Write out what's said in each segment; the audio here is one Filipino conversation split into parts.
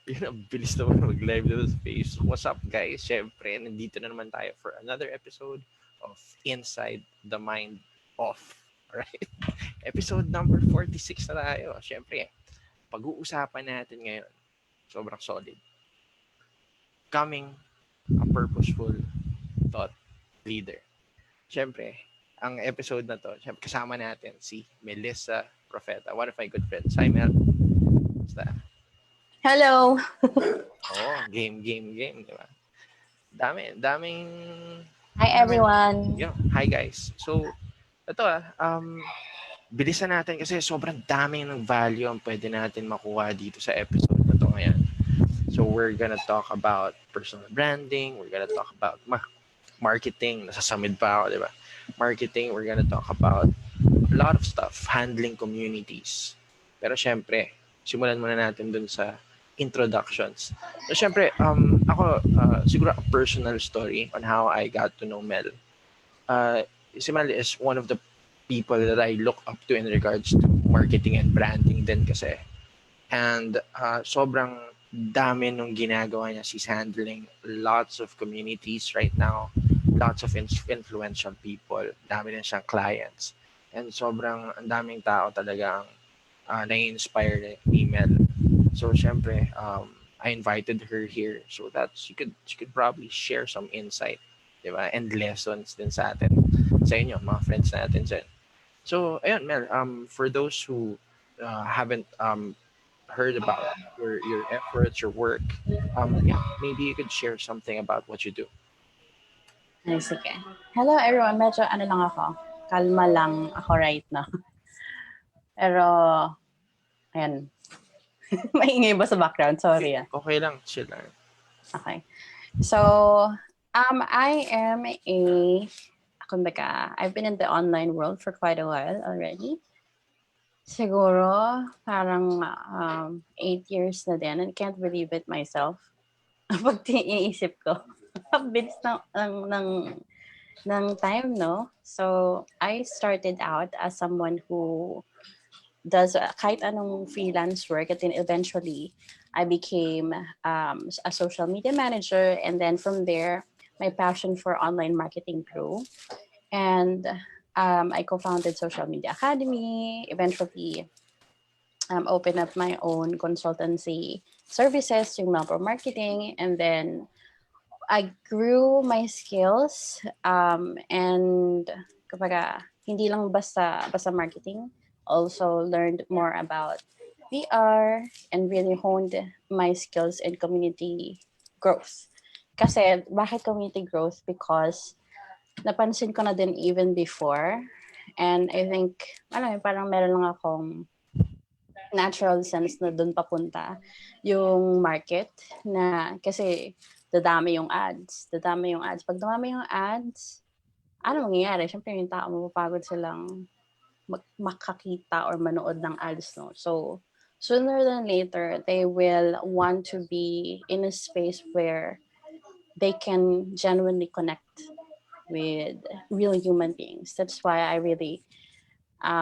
Yun, ang bilis naman mag-live dito sa Facebook. What's up, guys? Siyempre, nandito na naman tayo for another episode of Inside the Mind of. Alright? Episode number 46 na tayo. Siyempre, pag-uusapan natin ngayon, sobrang solid. Becoming a purposeful thought leader. Siyempre, ang episode na to, siyempre, kasama natin si Melissa Profeta, one of my good friends. Hi, Mel. Basta. Hello. Game, di ba? Daming Hi everyone. Hi guys. So, ito bilisan natin kasi sobrang daming ng value ang pwede natin makuha dito sa episode na to ngayon. So, we're gonna talk about personal branding, we're gonna talk about marketing, nasasamid pa ako, di ba? Marketing, we're gonna talk about a lot of stuff, handling communities. Pero syempre, simulan muna natin dun sa introductions. So, syempre, ako, siguro a personal story on how I got to know Mel. Si Mel is one of the people that I look up to in regards to marketing and branding din kasi. And sobrang dami nung ginagawa niya. She's handling lots of communities right now, lots of influential people, dami din siyang clients. And sobrang ang daming tao talagang na-inspire ni Mel. So, syempre, I invited her here so that she could probably share some insight, di ba? And lessons din sa atin, sa inyo, mga friends natin dyan. So, ayun, Mel, for those who haven't heard about your efforts, your work, maybe you could share something about what you do. Ay, sige. Hello everyone. Medyo lang ako. Kalma lang ako right now. Pero, ayan. Maingay ba sa background? Sorry. Okay lang, chill lang. Okay. So, I am I've been in the online world for quite a while already. Siguro, parang 8 years na din. I can't believe it myself. Pag iniisip ko, bilis ng time, no? So, I started out as someone who does kahit anong freelance work, and then eventually I became a social media manager, and then from there my passion for online marketing grew, and I co-founded Social Media Academy, eventually opened up my own consultancy services yung marketing, and then I grew my skills and kapag hindi lang basta marketing, also learned more about PR and really honed my skills in community growth. Kasi, bakit community growth? Because napansin ko na din even before, and I think, parang meron lang akong natural sense na dun papunta yung market na kasi dadami yung ads. Pag dumami yung ads, ano mangyayari? Siyempre yung tao mapapagod silang makakita or manood ng ads, no? So, sooner than later, they will want to be in a space where they can genuinely connect with real human beings. That's why I really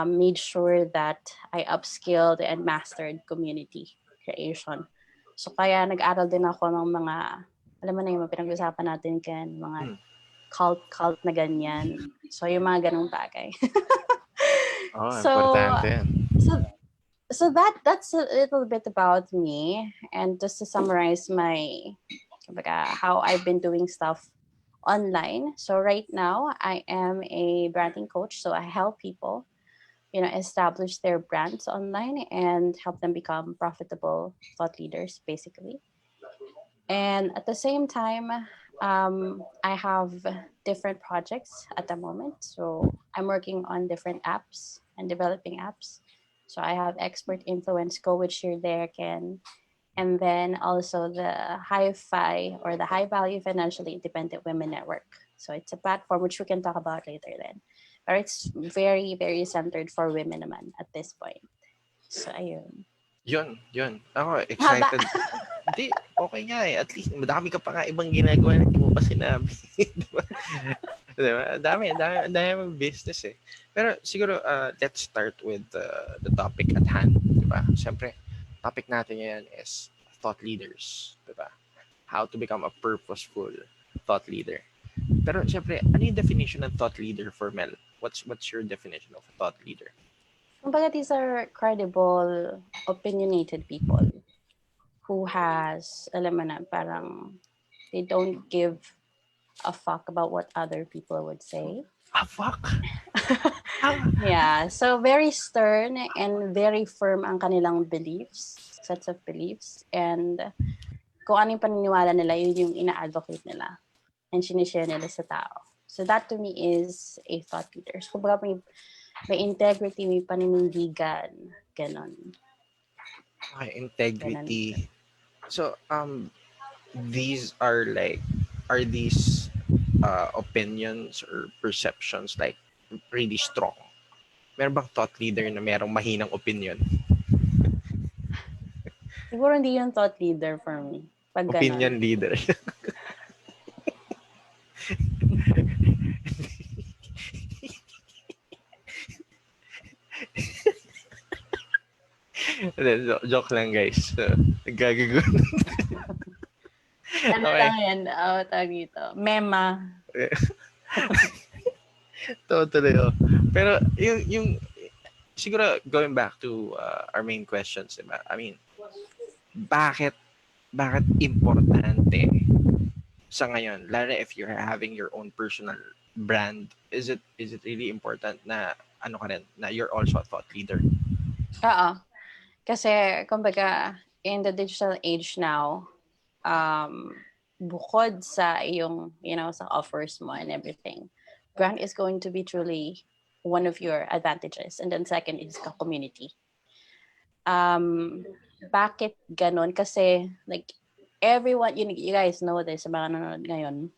made sure that I upskilled and mastered community creation. So, kaya nag-aral din ako ng mga, alam mo na yung pinag-usapan natin mga cult na ganyan. So, yung mga ganong bagay. So that's a little bit about me, and just to summarize how I've been doing stuff online. So right now I am a branding coach, so I help people establish their brands online and help them become profitable thought leaders basically. And at the same time, I have different projects at the moment. So I'm working on different apps and developing apps. So I have Expert Influence Go, which you're there, Ken. And then also the Hi-Fi, or the High Value Financially Independent Women Network. So it's a platform which we can talk about later then. But it's very, very centered for women naman at this point. So ayun. Yun. Ako, excited. Hindi, okay nga eh. At least, madami ka pa nga ibang ginagawa na hindi mo pa sinabi. Diba? Dami business eh. Pero siguro, let's start with the topic at hand. Diba? Siyempre, topic natin ngayon is thought leaders, diba? How to become a purposeful thought leader. Pero syempre, ano yung definition ng thought leader for Mel? What's your definition of a thought leader? Kumbaga, these are credible, opinionated people who has, alam mo na, parang they don't give a fuck about what other people would say. Fuck? Yeah, so very stern and very firm ang kanilang beliefs, sets of beliefs, and kung ano yung paniniwala nila, yun yung ina-advocate nila and sinishare nila sa tao. So that to me is a thought leader. So kumbaga may integrity, may paninindigan, ganon. Okay, integrity. Ganon. So, these are these opinions or perceptions like really strong? Meron bang thought leader na merong mahinang opinion? Siguro hindi yung thought leader for me. Pag opinion ganon. Leader. Joke lang, guys. Gagago. Ano lang yan? Tawag dito. Mema. Totally. Pero yung siguro going back to our main questions, diba? I mean, bakit importante sa ngayon, lalo if you're having your own personal brand, is it really important na ano ka rin, na you're also a thought leader? Oo. Kasi, kumbaga, in the digital age now, bukod sa iyong, sa offers mo and everything, brand is going to be truly one of your advantages. And then second is the community. Bakit ganon? Kasi, like, everyone, you guys know this, sa mga nanonood ngayon,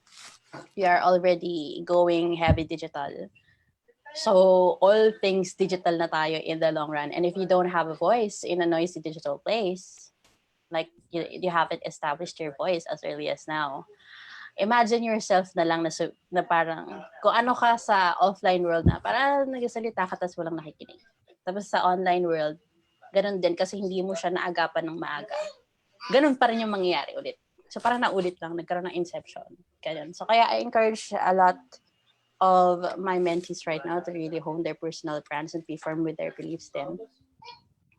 we are already going heavy digital. So, all things digital na tayo in the long run. And if you don't have a voice in a noisy digital place, like you haven't established your voice as early as now, imagine yourself na lang na parang, kung ano ka sa offline world na, parang nagsalita ka tapos walang nakikinig. Tapos sa online world, ganun din kasi hindi mo siya naagapan ng maaga. Ganun pa rin yung mangyayari ulit. So parang naulit lang, nagkaroon ng inception. Ganun. So kaya I encourage a lot of my mentees right now to really hone their personal brands and be firm with their beliefs then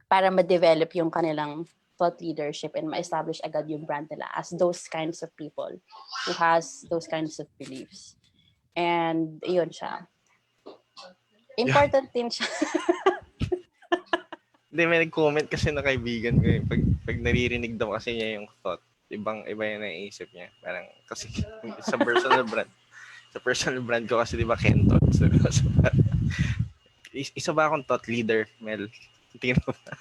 para ma-develop yung kanilang thought leadership and ma-establish agad yung brand nila as those kinds of people who has those kinds of beliefs. And yun siya. Important din siya. Hindi, may nag-comment kasi na kaibigan ko eh. Pag naririnig daw kasi niya yung thought, iba yung naisip niya. Parang, kasi sa personal brand. Sa personal brand ko kasi, di ba, Kentot. So, isa ba akong thought leader, Mel? Tingnan mo ba?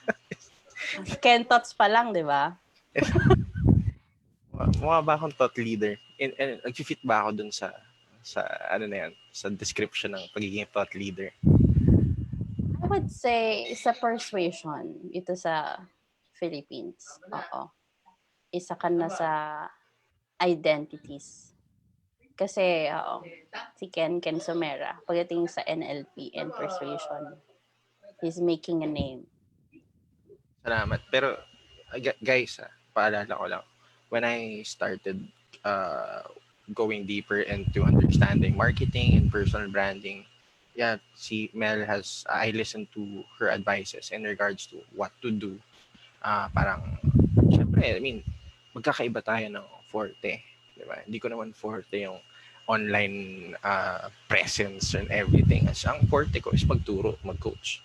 Kentots pa lang, di ba? Mukha ba akong thought leader? And nag-fit ba ako dun sa ano na yan, sa description ng pagiging thought leader? I would say sa persuasion ito sa Philippines. Oo. Isa ka na sa identities. Kasi, si Ken Somera, pagdating sa NLP and persuasion, he's making a name. Salamat. Pero, guys, paalala ko lang, when I started going deeper into understanding marketing and personal branding, yeah, si Mel I listened to her advices in regards to what to do. Parang, syempre, I mean, magkakaiba tayo ng forte. Diba? Hindi ko naman forte yung online presence and everything. As ang forte ko is magturo, mag-coach.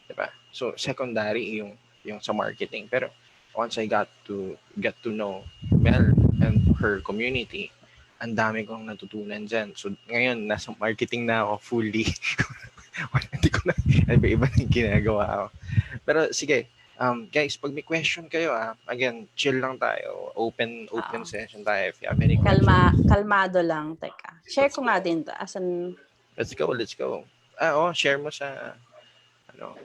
Diba? So, secondary yung sa marketing. Pero, once I got to know Mel and her community, ang dami kong natutunan dyan. So, ngayon, nasa marketing na ako fully. Hindi ko na, iba-iba yung ginagawa ako. Pero, sige, guys, pag may question kayo, again, chill lang tayo. Open session tayo if you have any questions. Kalmado lang. Teka. Share ko nga din to. Let's go. Share mo sa,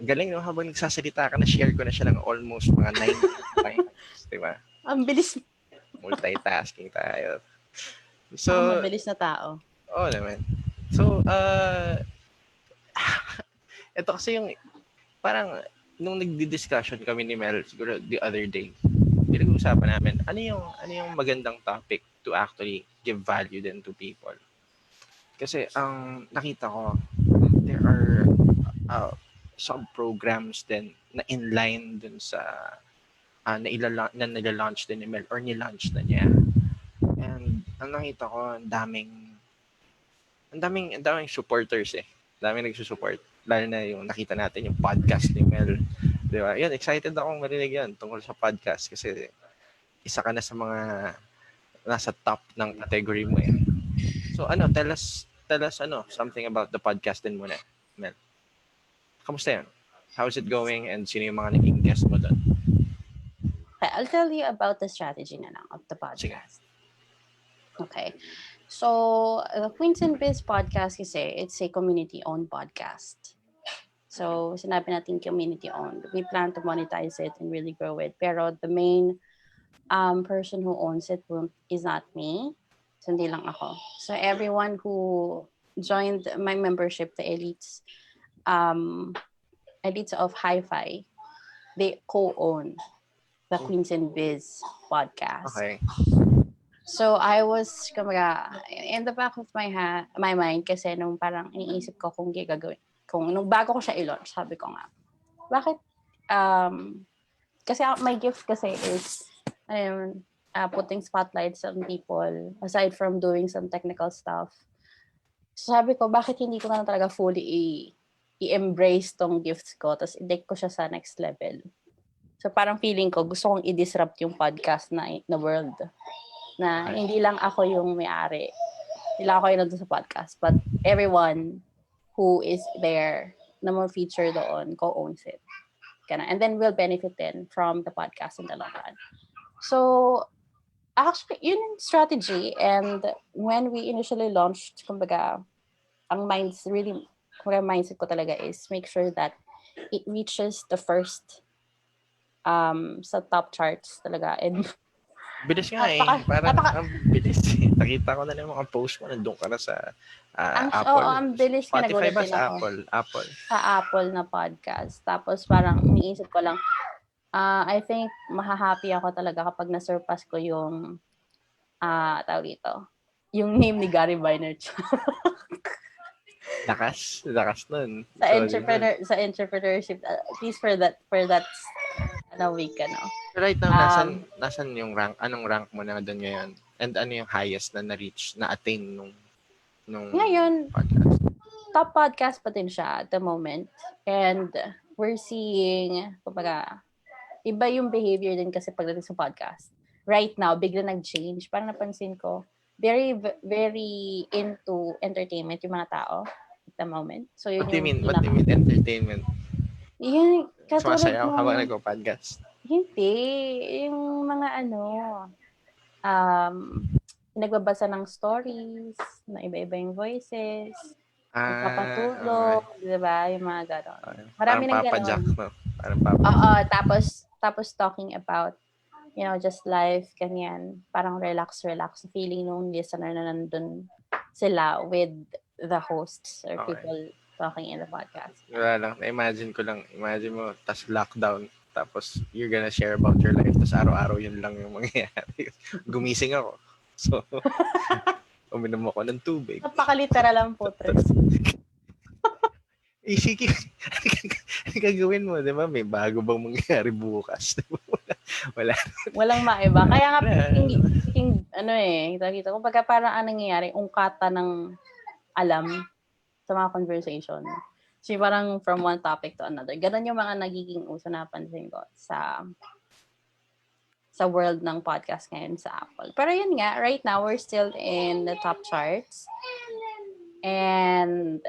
galing no, habang nagsasalita ka na, share ko na siya ng almost mga 9 times. Diba? Ang bilis. Multitasking tayo. So, mabilis na tao. Oo naman. So, ito kasi yung, parang, nung nagdi-discussion kami ni Mel, siguro the other day, pinag-uusapan namin, ano yung magandang topic to actually give value din to people. Kasi ang nakita ko, there are sub-programs din na inline dun sa na nila-launch din ni Mel or ni-launch na niya. And ang nakita ko, ang daming supporters eh. Daming nagsusupport. Lalo na yung nakita natin yung podcast ni Mel. Di ba? Yun, excited akong marinig yan tungkol sa podcast kasi isa ka na sa mga nasa top ng category mo eh. So tell us something about the podcast din muna, Mel. Kamusta yan? How's it going and sino yung mga naging guest mo doon? Okay, I'll tell you about the strategy na lang of the podcast. Okay. So, the 𝐿𝐴𝐻𝐻 podcast kasi, it's a community-owned podcast. So, sinabi natin community-owned. We plan to monetize it and really grow it. Pero the main person who owns it is not me. So, hindi lang ako. So, everyone who joined my membership, the elites of Hi-Fi, they co-own the 𝐻𝐻𝐻 podcast. Okay. So I was in the back of my mind kasi nung parang iniisip ko kung gagawin. Nung bago ko siya i-launch, sabi ko nga, bakit kasi my gift kasi is putting spotlights on people aside from doing some technical stuff. So sabi ko, bakit hindi ko na talaga fully i-embrace tong gifts ko tapos i-take ko siya sa next level. So parang feeling ko, gusto kong i-disrupt yung podcast na world. Na hindi lang ako yung may-ari. Hindi lang ako yung nandun sa podcast. But everyone who is there na ma-feature doon, co-owns it. And then we'll benefit then from the podcast in the long run. So, actually, yun yung strategy. And when we initially launched, kumbaga, ang mindset ko talaga is make sure that it reaches the first sa top charts talaga. And bilis nga Parang ang bilis eh. Nakita ko na yung mga post mo, nandun ka na sa Apple. Ang bilis ka, Spotify ba sa ako. Apple? Sa Apple na podcast. Tapos parang iniisip ko lang, I think mahahappy ako talaga kapag na-surpass ko yung tawag dito, yung name ni Gary Vaynerchuk. Lakas nun. Sa entrepreneurship, at least for that week, So right now, nasan yung rank? Anong rank mo na doon ngayon? And ano yung highest na na-reach, na-attain nung ngayon, podcast? Top podcast pa din siya at the moment. And we're seeing, iba yung behavior din kasi pagdating sa podcast. Right now, bigla nag-change. Parang napansin ko, very, very into entertainment yung mga tao at the moment. So, What do you mean entertainment? Yun, sumasayaw habang nag-podcast? Hindi. Yung mga nagbabasa ng stories, na iba-iba yung voices, nagpapatulog, diba? Yung mga gano'n. Marami nang gano'n. Parang Papa. Oo, tapos talking about, just life, ganyan. Parang relax. Feeling nung listener na nandun sila with the hosts or people talking in the podcast. Wala lang. Imagine mo, tas lockdown, tapos you're gonna share about your life, tas araw-araw yun lang yung mangyayari. Gumising ako. So, uminom ako ng tubig. Napakaliteral lang po, Tres. Sige, ano gagawin mo, di ba? May bago bang mangyayari bukas? Wala. Walang maiba. Kaya nga, kung pagka parang nangyayari, ungkata ng alam sa mga conversation. So, parang from one topic to another. Ganun yung mga nagiging uso na pansin ko sa world ng podcast ngayon sa Apple. Pero yun nga, right now, we're still in the top charts. And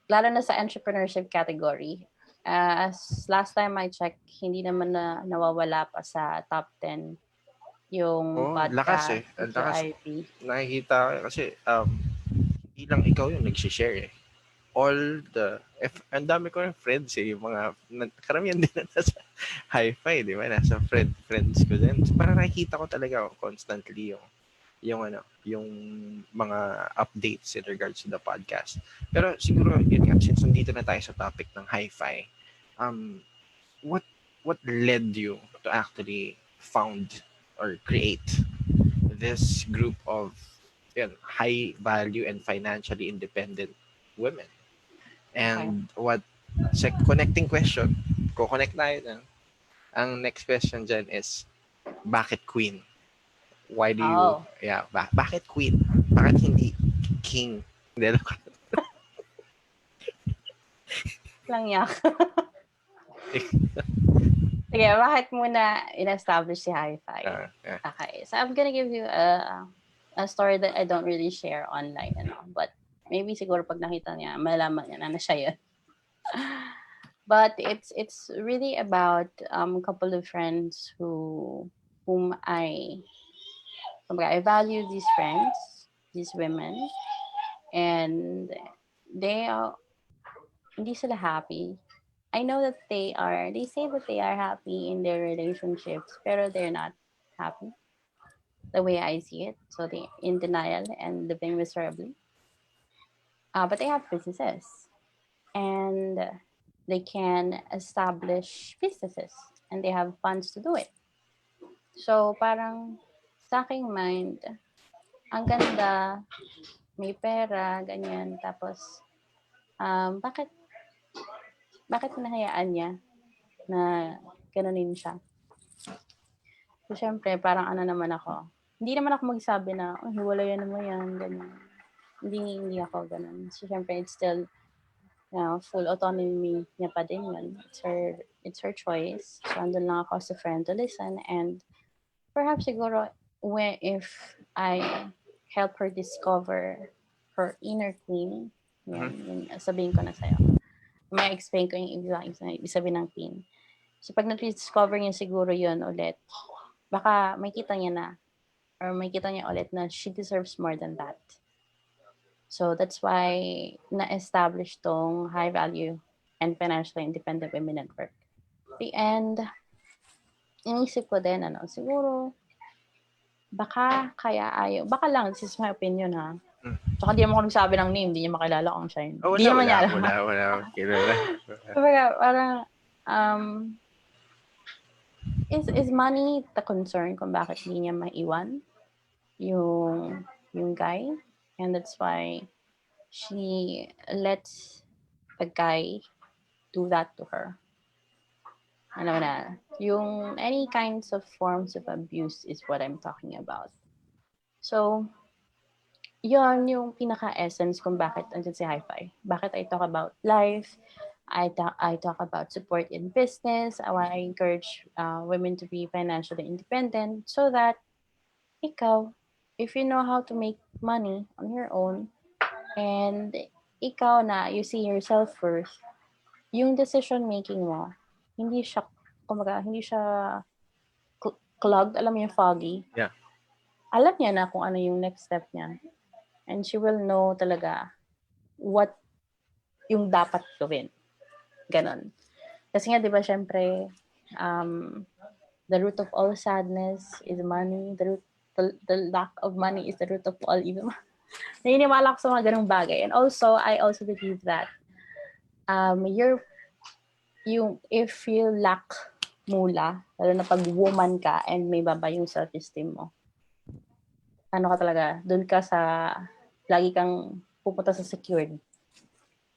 lalo na sa entrepreneurship category, as last time I checked, hindi naman na nawawala pa sa top 10 yung podcast. Lakas eh. Nakikita ko kasi hindi lang ikaw yung nag-share eh. Ang dami ko ng friends eh, yung mga karamihan din na nasa hi-fi, di ba? Nasa friends ko din. So, parang nakikita ko talaga constantly yung mga updates in regards to the podcast. Pero siguro, yun nga, since nandito na tayo sa topic ng hi-fi, what led you to actually found or create this group of high value and financially independent women. Okay. And what connecting question, ko-connect tayo dyan. Ang next question dyan is, bakit queen? Why do you, Oh, bakit queen? Bakit hindi king? Hindi, lang yak. Sige, bakit muna in-establish si Hi-Fi? yeah. Okay, so I'm gonna give you a story that I don't really share online, but maybe siguro pag nakita niya, malaman niya na siya yun. But it's really about a couple of friends whom I value these friends, these women, and they are hindi sila happy. I know that they say that they are happy in their relationships, pero they're not happy the way I see it. So they in denial and living miserably. But they have businesses and they can establish businesses and they have funds to do it. So parang sa aking mind, ang ganda, may pera, ganyan. Tapos, bakit hinahayaan niya na ganunin siya? So, syempre, parang naman ako. Hindi naman ako magsabi na, hiwalayan mo yan, ganyan. Hindi ako ganun. So, syempre, it's still, full autonomy niya pa din yun. It's her choice. So, andun lang ako as a friend to listen. And perhaps siguro, if I help her discover her inner queen, yun, sabihin ko na sa'yo. May explain ko yung ibig sabihin ng queen. So, pag na-discover niya siguro yun ulit, baka makita niya na or makita niya ulit na she deserves more than that. So that's why na-establish tong high value and financially independent women network. The end, inisip ko din, siguro, baka lang, this is my opinion ha. Tsaka hindi naman ako nagsabi ng name, hindi niya makilala kung siya yun. Hindi naman niya alam. Wala. Kilala. Parang, is money the concern kung bakit hindi niya maiwan yung guy? And that's why she lets the guy do that to her. Yung any kinds of forms of abuse is what I'm talking about. So, yun yung pinaka-essence kung bakit andyan si Hi-Fi. Bakit I talk about life, I talk about support in business. I encourage women to be financially independent so that ikaw, if you know how to make money on your own, and ikaw na you see yourself first, yung decision making mo, hindi siya clogged, alam mo yung foggy. Yeah. Alam niya na kung ano yung next step niya. And she will know talaga what yung dapat gawin. Ganon. Kasi nga, di ba, syempre, the root of all sadness is money. The lack of money is the root of all evil. Naniniwala ko sa mga ganong bagay. And also, I also believe that if you lack mula, lalo na pag woman ka and may baba yung self-esteem mo, doon ka sa, lagi kang pupunta sa secured.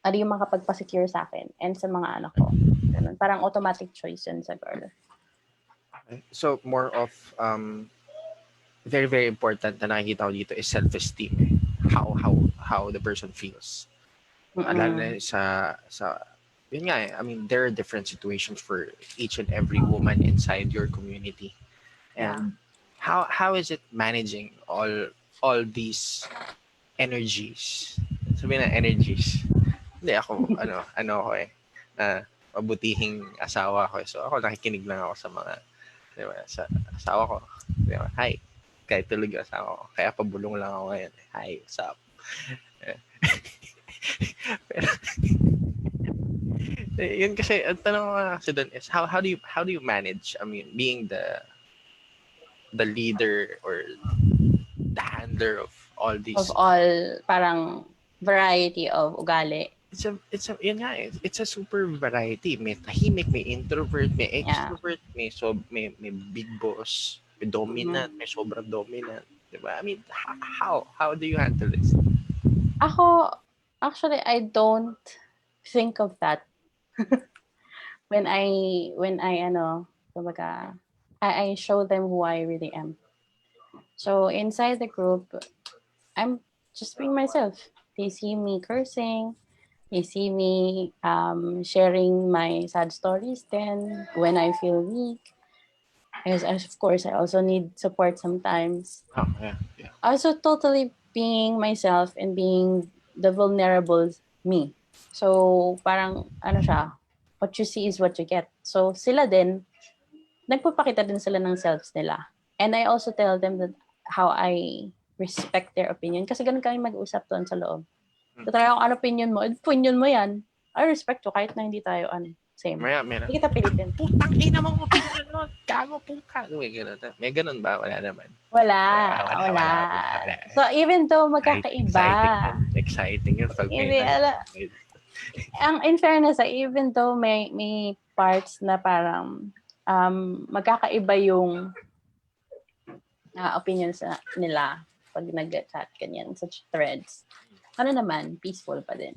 Ano yung makapagpa-secure sa akin and sa mga anak ko. Ganun. Parang automatic choice yun sa girl. So, more of, very, very important na nakikita ko dito is self-esteem. How the person feels. Lalo na sa, yun nga I mean, there are different situations for each and every woman inside your community. And how is it managing all these energies? Sabihin na energies. Hindi ako, ako mabutihing asawa ko. So ako nakikinig lang ako sa mga, di ba, sa asawa ko. Di ba? Hi. Kahit tulog yung asawa ko. Kaya pabulong lang ako ngayon. Hi, what's up? Pero, yun kasi, ang tanong ko kasi doon is, how do you manage, I mean, being the leader or the handler of all these? Of all, parang, variety of ugali. yun nga, it's a super variety. May tahimik, may introvert, may Yeah. extrovert, may big boss, may dominant, may sobrang dominant. Diba? I mean, how do you handle this? Ako, actually, I don't think of that when I kumbaga, I show them who I really am. So inside the group, I'm just being myself. They see me cursing. They see me sharing my sad stories. Then when I feel weak, as of course I also need support sometimes. Oh, yeah, yeah. Also totally being myself and being the vulnerable me. So parang ano siya, what you see is what you get. So sila din, nagpapakita din sila ng selves nila. And I also tell them that how I respect their opinion. Kasi ganun kami mag-usap doon sa loob. So talaga kung ano opinion mo yan. I respect you kahit na hindi tayo same. Meron. Hindi kita pilitin. Putang ina mo opinion mo. Gago puta. May ganun ba? Wala naman. Wala. So even though magkakaiba. Exciting yun. Pag Hindi, ang in fairness, even though may parts na parang magkakaiba yung opinions nila pag nag-chat ganyan, such threads. Ano naman, peaceful pa din.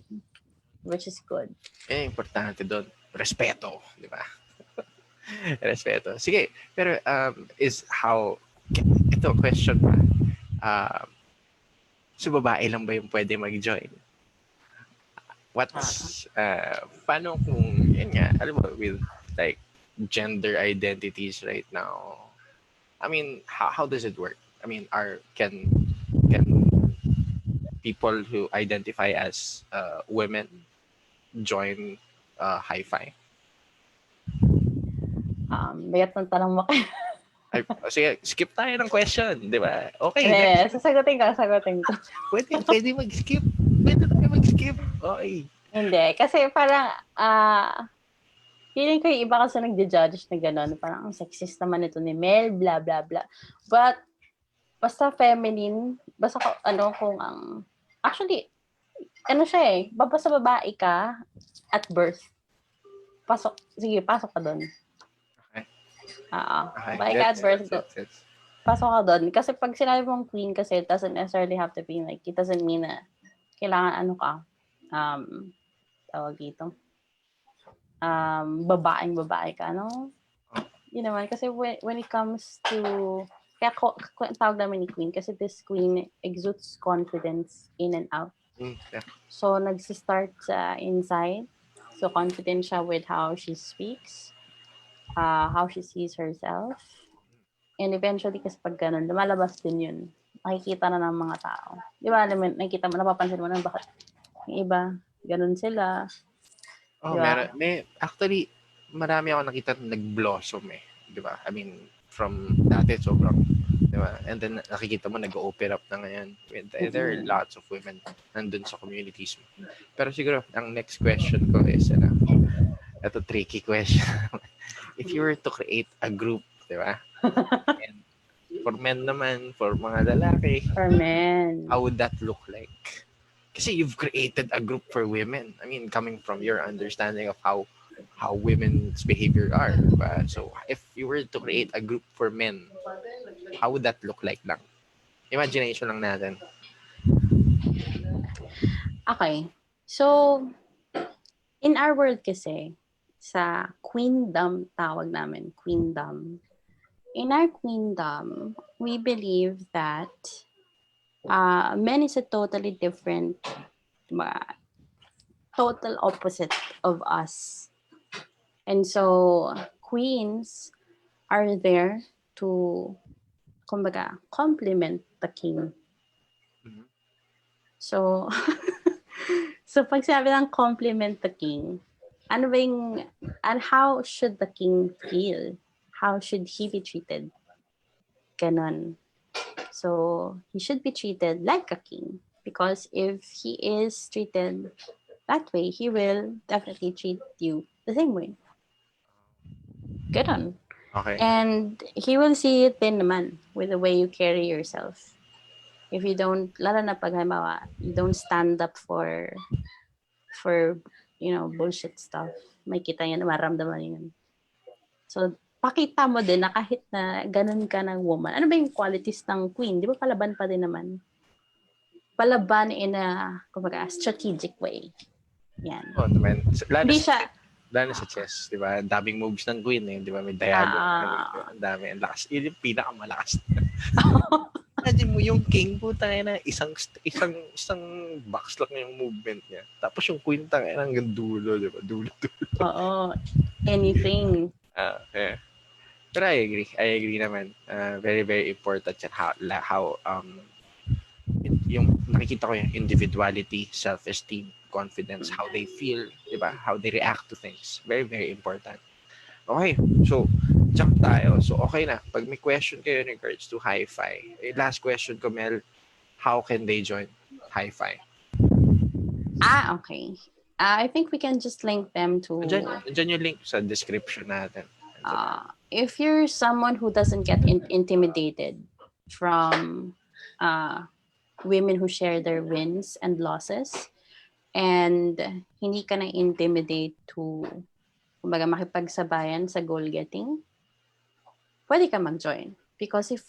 Which is good. Importante doon. Respeto. Di ba? Respeto. Sige. Pero ito, question pa. So, babae lang ba yung pwede mag-join? Paano kung, yun nga, alam mo, with like gender identities right now, I mean, how does it work? I mean, can people who identify as women join hi-fi? Bigat ng tanong mo. Sige, skip tayo ng question, di ba? Okay. Sasagutin ko. Pwede mag-skip. Pwede tayo mag-skip. Okay. Hindi. Kasi parang, feeling ko yung iba kasi nagde-judge na gano'n. Parang ang sexist naman ito ni Mel, blah, blah, blah. But, basta feminine, basta kung ang, actually, siya basta babae ka at birth. Pasok ka doon. Okay. Babae ka at birth. Pasok ka doon. Kasi pag sinabi mong queen kasi, it doesn't necessarily have to be like, it doesn't mean na kailangan tawag dito, babae ka, no? Yun naman, kasi when it comes to, kaya tawag namin ni queen, kasi this queen exudes confidence in and out. Yeah. So, nagsistart sa inside. So, confident siya with how she speaks, how she sees herself. And eventually, kasi pag ganun, lumalabas din yun. Nakikita na ng mga tao. Di ba, nakikita mo, napapansin mo na bakit yung iba, ganun sila. Oh, diba? Actually, marami ako nakita na nag-blossom di ba? I mean, from dati sobrang, di ba? And then nakikita mo nag-open up na ngayon. There are lots of women nandun sa communities mo. Pero siguro, ang next question ko is, ito tricky question. If you were to create a group, di ba? And for men naman, for mga lalaki, for men, how would that look like? Kasi you've created a group for women. I mean, coming from your understanding of how women's behavior are. So, if you were to create a group for men, how would that look like lang? Imagination lang natin. Okay. So, in our world kasi, sa queendom, tawag namin, queendom. In our queendom, we believe that men is a totally different, total opposite of us. And so, queens are there to, kumbaga, complement the king. Mm-hmm. So, pag sinabi ng complement the king, and how should the king feel? How should he be treated? Ganon. So, he should be treated like a king. Because if he is treated that way, he will definitely treat you the same way. Ganon. Okay. And he will see it din naman with the way you carry yourself. If you don't, lalo na pag halimbawa, you don't stand up for for, bullshit stuff. May kita yan, maramdaman yun. So, pakita mo din na kahit na ganun ka ng woman. Ano ba yung qualities ng queen? Di ba palaban pa din naman? Palaban in a, kumbaga, strategic way. Yan. Oh, naman. Hindi siya, Lalo sa chess, di ba? Daming moves ng queen eh. Di ba? May diagonal. Ang dami. Ang lakas. Yun yung pinakamalakas. Imagine mo yung king po tayo na isang box lang yung movement niya. Tapos yung queen tayo na hanggang dulo, di ba? Dulo. Oo. Anything. Yeah. Pero I agree naman. Very, very important yan. How yung nakikita ko yung individuality, self-esteem, confidence, how they feel, di ba? How they react to things. Very, very important. Okay, so jump tayo. So okay na. Pag may question kayo in regards to hi-fi, last question ko, Mel, how can they join hi-fi? Okay. I think we can just link them to... Diyan yung link sa description natin. If you're someone who doesn't get intimidated from women who share their wins and losses, and hindi ka na-intimidate to, kumbaga, makipagsabayan sa goal-getting, pwede ka mag-join. Because if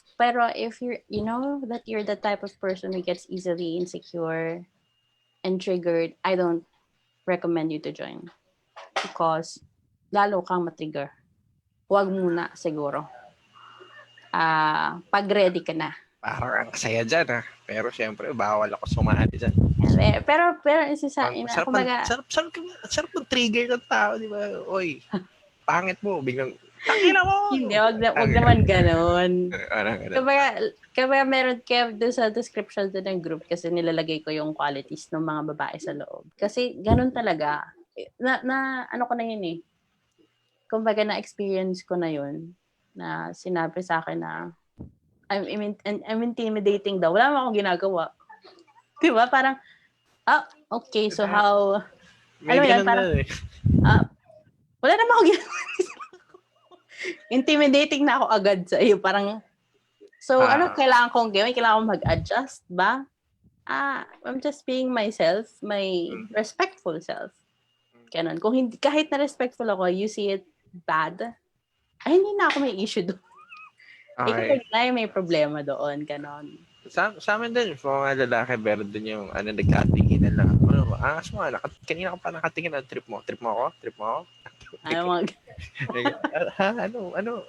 you're, that you're the type of person who gets easily insecure and triggered, I don't recommend you to join. Because lalo kang matrigger. Huwag muna siguro. Pag ready ka na. Parang ang saya dyan Pero syempre, bawal ako sumali dyan. Pero sarap ng trigger ng tao, di ba? Oy, pangit mo, biglang, takina mo! Hindi, wag naman ganon. Kaya meron doon sa description doon ng group kasi nilalagay ko yung qualities ng mga babae sa loob. Kasi ganon talaga. Ano ko na yun eh. Kumbaga na-experience ko na yun na sinabi sa akin na I'm intimidating daw. Wala naman akong ginagawa. Diba? Parang, okay, so how... May ganun parang, wala naman akong ginagawa. Intimidating na ako agad sa iyo. Parang, so ano kailangan kong gawin? Kailangan kong mag-adjust ba? I'm just being myself, my respectful self. Ganun. Kung hindi, kahit na respectful ako, you see it bad, hindi na ako may issue doon. Okay. Ikaw na may problema doon, ganon. Sa amin din, mga lalaki, meron din yung nagkatinginan lang. Angas mo, kanina ka pa nakatingin, trip mo ako?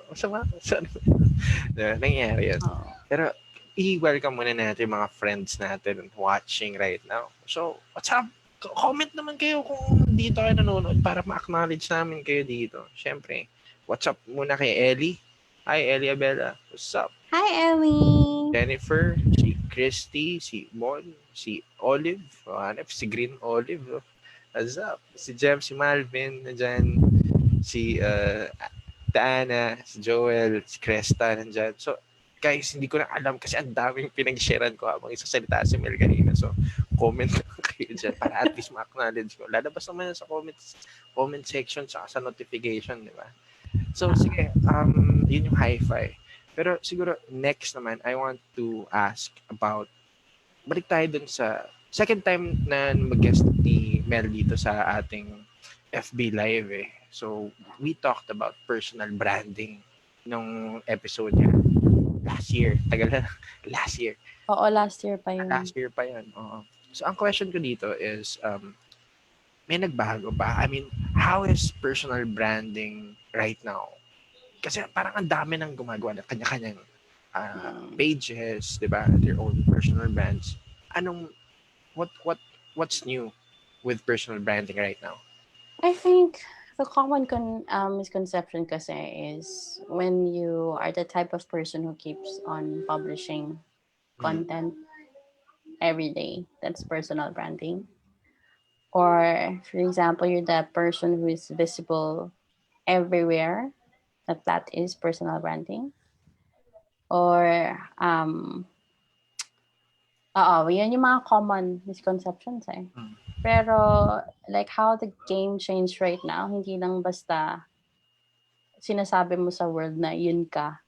Masama? Nangyari yun. Pero, i-welcome muna natin yung mga friends natin watching right now. So, what's up? Comment naman kayo kung dito kayo nanonood para ma-acknowledge namin kayo dito. Siyempre, what's up muna kay Ellie? Hi, Ellie Abella. What's up? Hi, Ellie. Jennifer, si Christy, si Mon, si Olive, si Green Olive. What's up? Si Jem, si Malvin, nandyan. Si Diana, si Joel, si Cresta, nandyan. So, guys, hindi ko na alam kasi ang daming pinag-sharean ko habang isasalita si Mel kanina. So, comment lang kayo dyan para at least ma-acknowledge ko. Lalabas naman sa comment section sa notification, di ba? So, sige, yun yung hi-fi. Pero siguro, next naman, I want to ask about, balik tayo dun sa second time na mag-guest ni Mel dito sa ating FB Live eh. So, we talked about personal branding nung episode niya. Last year. Tagal na. Last year. Oo, last year pa yun. Last year pa yun. Oo. So, ang question ko dito is, may nagbago ba? I mean, how is personal branding right now? Kasi parang ang dami nang gumagawa ng kanya-kanyang pages, di ba? Their own personal brands. What's new with personal branding right now? I think the common misconception kasi is when you are the type of person who keeps on publishing content every day, that's personal branding. Or, for example, you're that person who is visible everywhere, that is personal branding. Or, yan yung mga common misconceptions eh. Pero, like how the game changed right now, hindi lang basta sinasabi mo sa world na yun ka,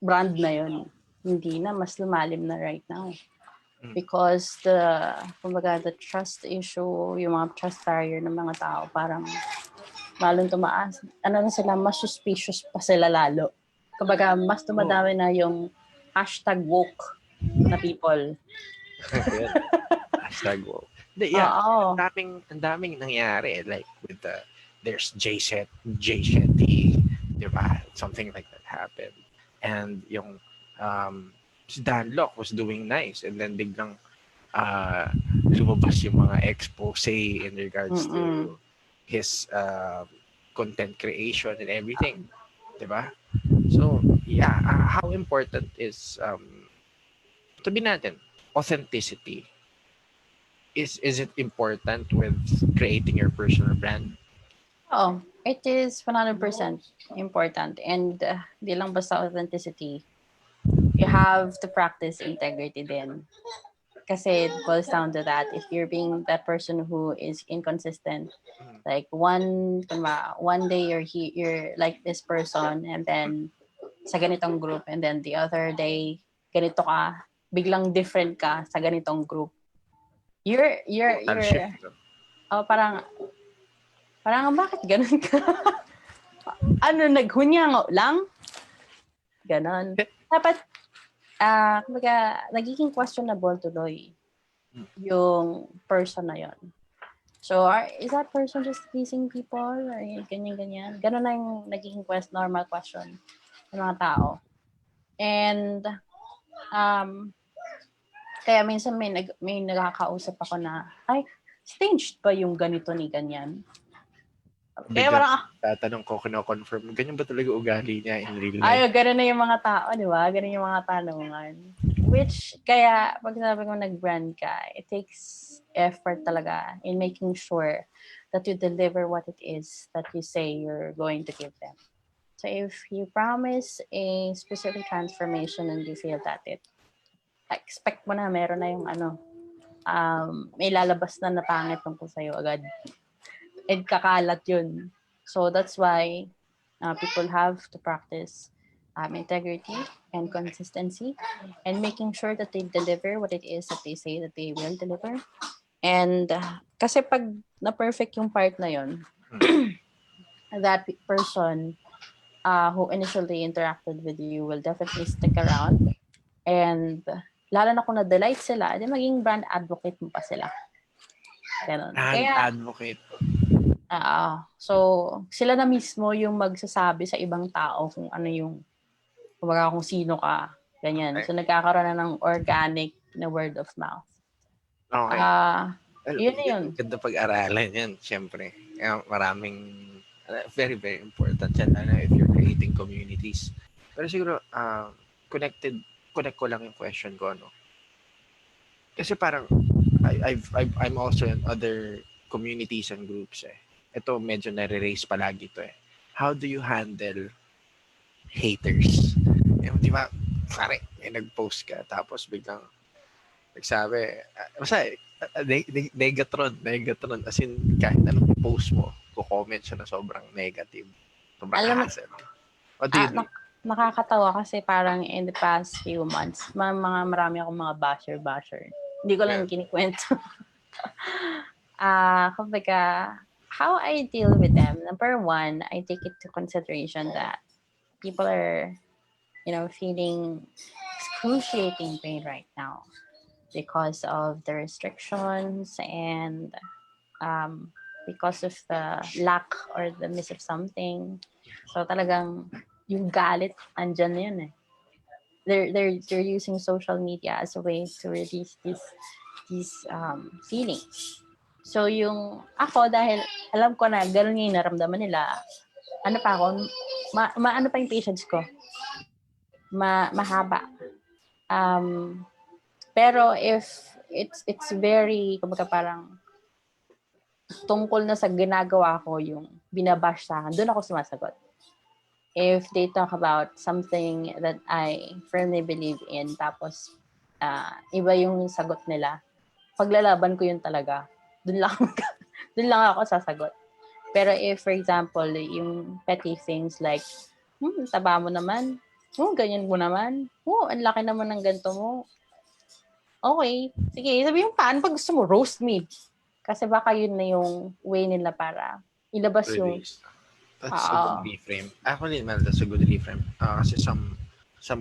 brand na yun. Hindi na, mas lumalim na right now. because kumbaga, the trust issue, yung mga trust barrier ng mga tao, parang lalong tumaas. Ano na sila, mas suspicious pa sila lalo. Kumbaga, mas tumadami na yung #woke na people. #woke. Yeah, ang daming nangyari. Like with there's 𝐗 diba? Something like that happened. And yung si Dan Lok was doing nice, and then biglang lumabas yung mga expose in regards to his content creation and everything, diba? So yeah, how important is sabihin natin, authenticity? Is it important with creating your personal brand? Oh, it is 100% important, and di lang basta authenticity. You have to practice integrity din. Kasi it boils down to that. If you're being that person who is inconsistent, like one day you're like this person, and then sa ganitong group, and then the other day ganito ka, biglang different ka sa ganitong group. You're parang bakit ganun ka? Ano, naghunyango lang? Ganon. Dapat, kumbaga, nagiging questionable tuloy yung person na yon. So, is that person just pleasing people? Or ganyan-ganyan? Ganon na yung nagiging normal question ng mga tao. And, kaya minsan may nakakausap ako na, ay, staged ba yung ganito ni ganyan? Kaya parang, tatanong ko, kino-confirm, ganyan ba talaga ugali niya in real life? Ay, gano'n na yung mga tao, di ba? Gano'n yung mga tanungan. Which, kaya, pag sabi ko nag-brand ka, it takes effort talaga in making sure that you deliver what it is that you say you're going to give them. So, if you promise a specific transformation and you feel that expect mo na meron na yung may lalabas na napangit tungkol sa'yo agad. And kakalat yun. So that's why people have to practice integrity and consistency and making sure that they deliver what it is that they say that they will deliver. And kasi pag na-perfect yung part na yun, that person who initially interacted with you will definitely stick around. And lalo na kung na-delight sila, di maging brand advocate mo pa sila. Ganun. Advocate. So, sila na mismo yung magsasabi sa ibang tao kung ano yung, kung sino ka, ganyan. So, nagkakaroon na ng organic na word of mouth. Okay. Yun. Ganda pag-aralan yan, syempre. Maraming, very, very important yan, if you're creating communities. Pero siguro, connect ko lang yung question ko, no? Kasi parang, I'm also in other communities and groups, Ito, medyo nare-raise palagi to, How do you handle haters? Di ba, pare, may nag-post ka, tapos biglang nagsabi, basta, negatron, as in, kahit anong post mo, comment siya na sobrang negative. Sobrang hassle. What do you do? Nakakatawa kasi parang in the past few months, marami akong mga basher. Hindi ko lang kinikwento. Kumbaga, how I deal with them. Number one, I take it to consideration that people are, feeling excruciating pain right now because of the restrictions and because of the lack or the miss of something. So talagang yung galit andyan na yun They're using social media as a way to release these feelings. So yung ako, dahil alam ko na gano'n yung naramdaman nila, ano pa ako, ano pa yung patience ko? Mahaba. Pero if it's very, kumbaga parang tungkol na sa ginagawa ko, yung binabash sa akin, doon ako sumasagot. If they talk about something that I firmly believe in, tapos iba yung sagot nila, paglalaban ko yun talaga. Doon lang ako sasagot. Pero if, for example, yung petty things like, taba mo naman, ganyan mo naman, ang laki naman ng ganito mo, Okay, sige, sabi yung paano pag gusto mo, roast me. Kasi baka yun na yung way nila para ilabas yung, Release. That's a good reframe. Actually, man, that's a good reframe. Kasi some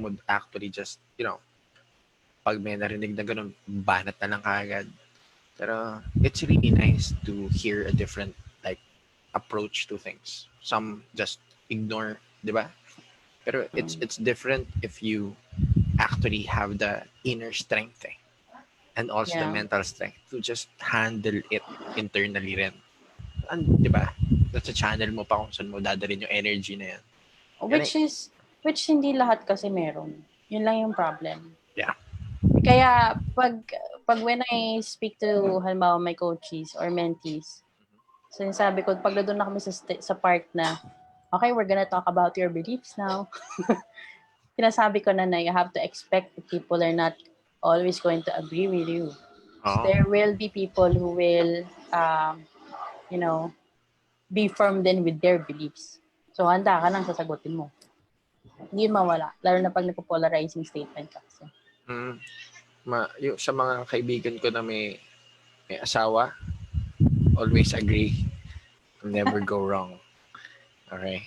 would actually just, pag may narinig na ganun, banat na lang kaagad. Pero it's really nice to hear a different like approach to things. Some just ignore, di ba? Pero it's different if you actually have the inner strength and also the yeah. mental strength to just handle it internally rin. And, di ba? That's a channel mo pa kung saan mo dadalhin yung energy na yan. Which hindi lahat kasi meron. Yun lang yung problem. Yeah. Kaya pag when I speak to halimbawa my coaches or mentees, sinasabi ko pag doon na kami sa part na okay, we're gonna talk about your beliefs now. Sinasabi ko na you have to expect that people are not always going to agree with you. So there will be people who will be firm then with their beliefs. So handa ka nang sasagutin mo. Hindi mawala. Lalo na pag nagpo-polarizing statement ka kasi. Yung sa mga kaibigan ko na may asawa, always agree. Never go wrong. Okay?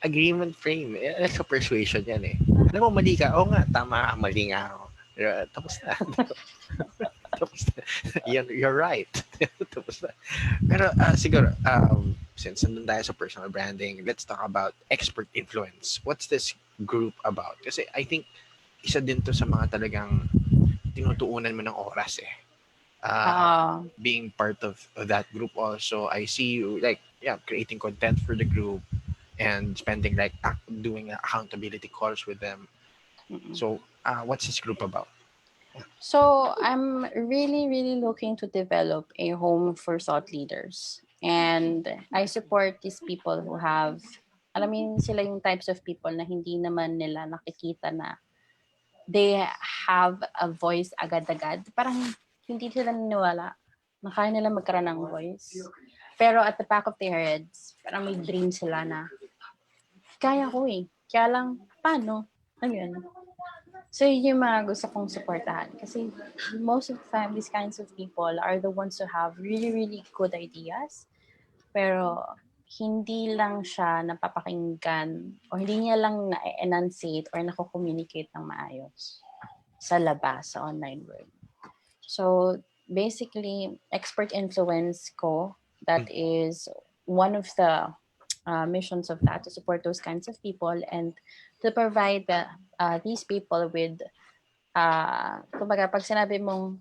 Agreement frame. That's a persuasion yan eh. Alam mo, mali ka. Oo nga, tama ka. Mali nga ako. Tapos na. Tapos na. You're right. Tapos na. Pero siguro, since nandun tayo sa personal branding, let's talk about expert influence. What's this group about? Kasi I think isa din to sa mga talagang tinutuunan mo ng oras eh. Being part of that group also, I see you like, creating content for the group and spending like doing accountability calls with them. So, what's this group about? So, I'm really, really looking to develop a home for thought leaders. And I support these people who have, sila yung types of people na hindi naman nila nakikita na they have a voice agad-agad. Parang hindi sila naniwala na kaya nila magkaroon ng voice. Pero at the back of their heads, parang may dream sila na kaya ko eh. Kaya lang, paano? Ano yun? So, yun yung mga gusto kong supportahan. Kasi most of the time, these kinds of people are the ones who have really, really good ideas. Pero hindi lang siya napapakinggan o hindi niya lang na-enunciate or nako-communicate ng maayos sa labas, sa online world. So, basically, expert influence ko, that is one of the missions of that, to support those kinds of people and to provide these people with kumbaga pag sinabi mong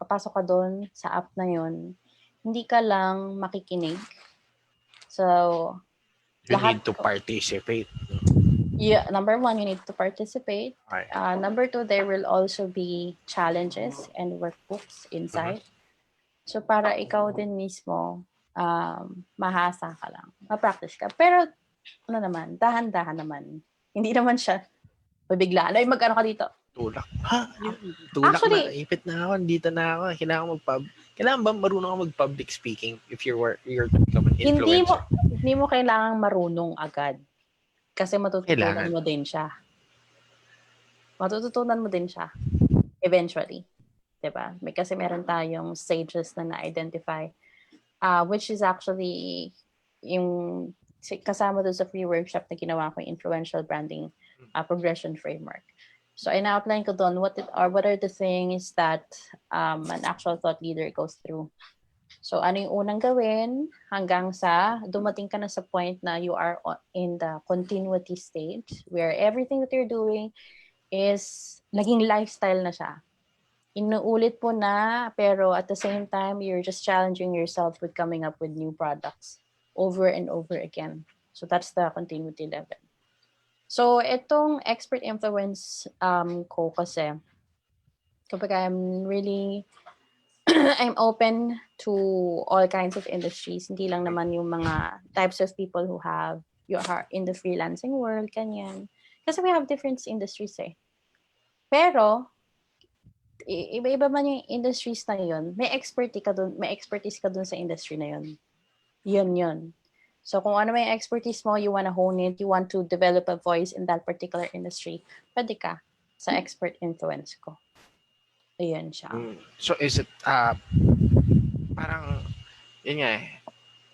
papasok ka doon sa app na yun, hindi ka lang makikinig. So, you need to participate. Yeah, number one, you need to participate. Okay. Number two, there will also be challenges and workbooks inside. So, para ikaw din mismo, mahasa ka lang, ma-practice ka. Pero, dahan-dahan naman. Hindi naman siya biglaan. Ay, magkano ka dito? Tulak. Ha? Tulak actually, na. Ipit na ako. Dito na ako. Kailangan ba marunong ako mag-public speaking if you're become an influencer? Hindi mo kailangang marunong agad. Kasi matututunan mo din siya. Eventually. Diba? Kasi meron tayong stages na na-identify. Which is actually yung kasama doon sa free workshop na ginawa ko, influential branding progression framework. So I na-outline ko doon what are the things that an actual thought leader goes through. So ano yung unang gawin hanggang sa dumating ka na sa point na you are in the continuity stage where everything that you're doing is naging lifestyle na siya. Inuulit po na, pero at the same time, you're just challenging yourself with coming up with new products over and over again. So that's the continuity level. So itong expert influence ko kasi, kapag I'm really, I'm open to all kinds of industries. Hindi lang naman yung mga types of people who are in the freelancing world, kanyan. Kasi we have different industries eh. Pero, iba-iba man yung industries na yun, may expertise ka dun sa industry na yun. Yun. So kung ano may expertise mo, you wanna hone it, you want to develop a voice in that particular industry, pwede ka. sa expert influence ko. Ayan siya. So is it parang yun nga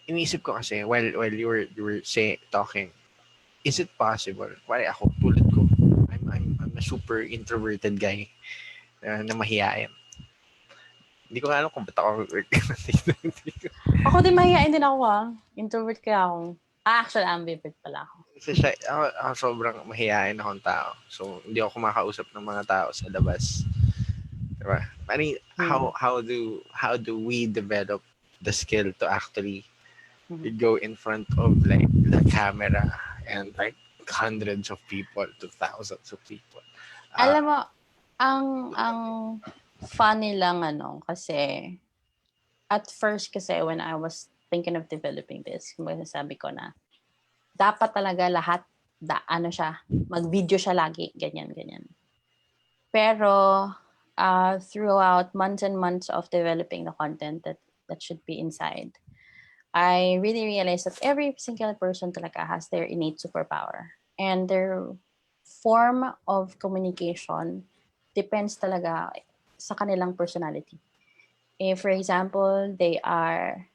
iniisip ko kasi while you were talking, is it possible? Wala ako tulad ko. I'm a super introverted guy na mahiyain. Hindi ko alam kung ba't ako Ako din mahihain din ako Introvert kaya ako. Actually, ambivert pala ako. Kasi ako sobrang mahihain akong tao. So, hindi ako kumakausap ng mga tao sa labas. Diba? I mean, how do we develop the skill to actually go in front of like the camera and like hundreds of people to thousands of people? Alam mo, ang funny lang kasi at first kasi when I was thinking of developing this, sabi ko na dapat talaga lahat mag-video siya lagi, ganyan. Pero throughout months and months of developing the content that should be inside, I really realized that every single person talaga has their innate superpower. And their form of communication depends talaga sa kanilang personality. If, for example, they are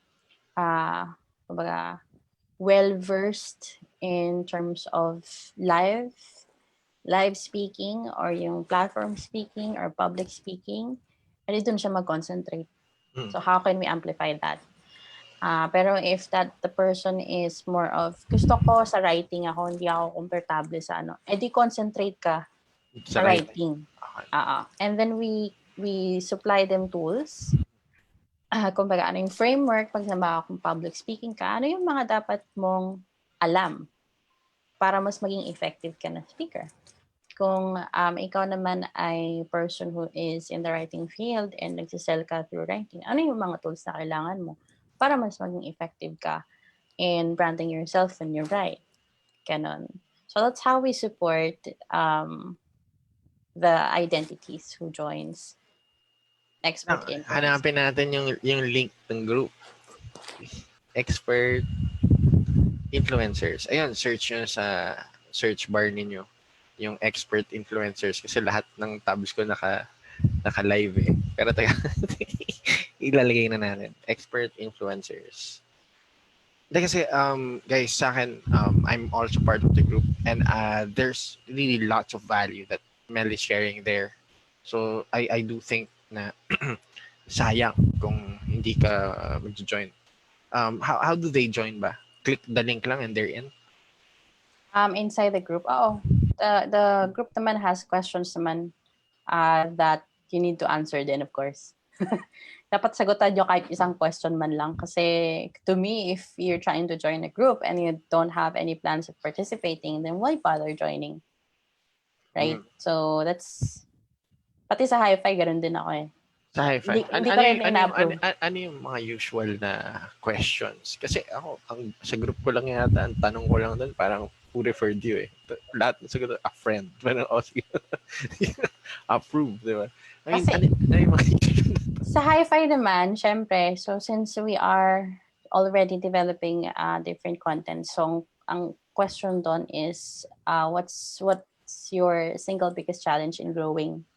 well-versed in terms of live speaking or yung platform speaking or public speaking, edi dun siya mag-concentrate. So how can we amplify that? Pero if the person is more of, gusto ko sa writing ako, hindi ako komportable sa edi concentrate ka sa writing. And then we supply them tools. Kumbaga, yung framework, pag kung public speaking ka, ano yung mga dapat mong alam para mas maging effective ka na speaker. Kung ikaw naman ay person who is in the writing field and nagsisell ka through writing, ano yung mga tools na kailangan mo para mas maging effective ka in branding yourself when you write. Ganon. So that's how we support the identities who joins expert influence. Hanapin natin yung link ng group. Expert influencers. Ayun, search nyo sa search bar ninyo yung expert influencers kasi lahat ng tabs ko naka-live Pero ilalagay na natin. Expert influencers. Kasi guys, sa akin, I'm also part of the group and there's really lots of value that Mel is sharing there. So I do think na sayang kung hindi ka mag-join. How do they join ba? Click the link lang and they're in? Inside the group, the group naman has questions naman that you need to answer din, of course. Dapat sagutan nyo kahit isang question man lang. Kasi to me, if you're trying to join a group and you don't have any plans of participating, then why bother joining? Right? So that's... Pati sa hi-fi, ganoon din ako Sa hi-fi? Ano yung mga usual na questions? Kasi ako, sa group ko lang yata, ang tanong ko lang doon, parang who referred you Lahat na sagot, a friend. Parang, approve, di ba? Kasi, sa hi-fi naman, syempre, so since we are already developing different content, so ang question doon is, what's your single biggest challenge in growing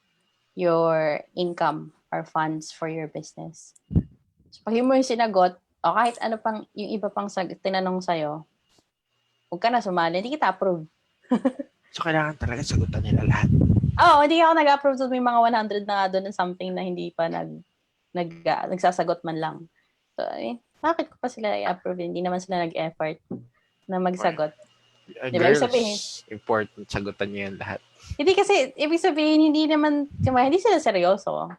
your income or funds for your business? So, pag mo yung sinagot, o kahit ano pang, yung iba pang tinanong sa'yo, huwag ka na sumali, hindi kita approve. So, kailangan talaga sagutan nila lahat? Hindi ako nag-approve. So, may mga 100 na nga doon na something na hindi pa nagsasagot man lang. So, bakit ko pa sila i-approve? Hindi naman sila nag-effort na magsagot. Diba? Girls, important sagutan niyo yan lahat. Hindi kasi, ibig sabihin, hindi sila seryoso.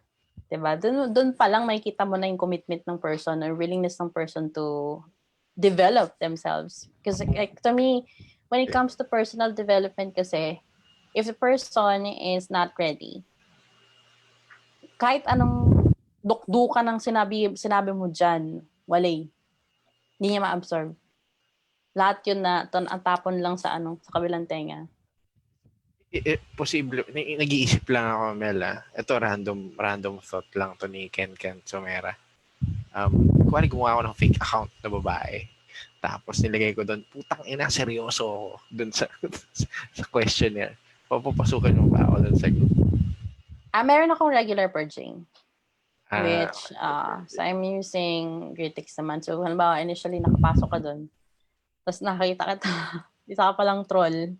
Diba? Doon pa lang makikita mo na yung commitment ng person or willingness ng person to develop themselves. Because like, to me, when it comes to personal development kasi, if the person is not ready, kahit anong dukdukan ng sinabi mo dyan, walay. Hindi niya ma-absorb. Lahat yun ang tapon lang sa kabilang tenga. Posible, nag-iisip lang ako, Mel. Ito, random thought lang to ni 𝐿𝐸𝐿 Sumera. Kuwari gumawa ako ng fake account na babae. Tapos nilagay ko doon, putang ina, seryoso ako doon sa question niya. Papapasukin mo ba ako dun sa group? Meron akong regular purging. Which, Okay. so I'm using 𝐿𝐿𝐴𝐻𝐿𝐴 naman. So, halimbawa, initially, nakapasok ka dun. Tapos nakakita kita, isa ka palang troll.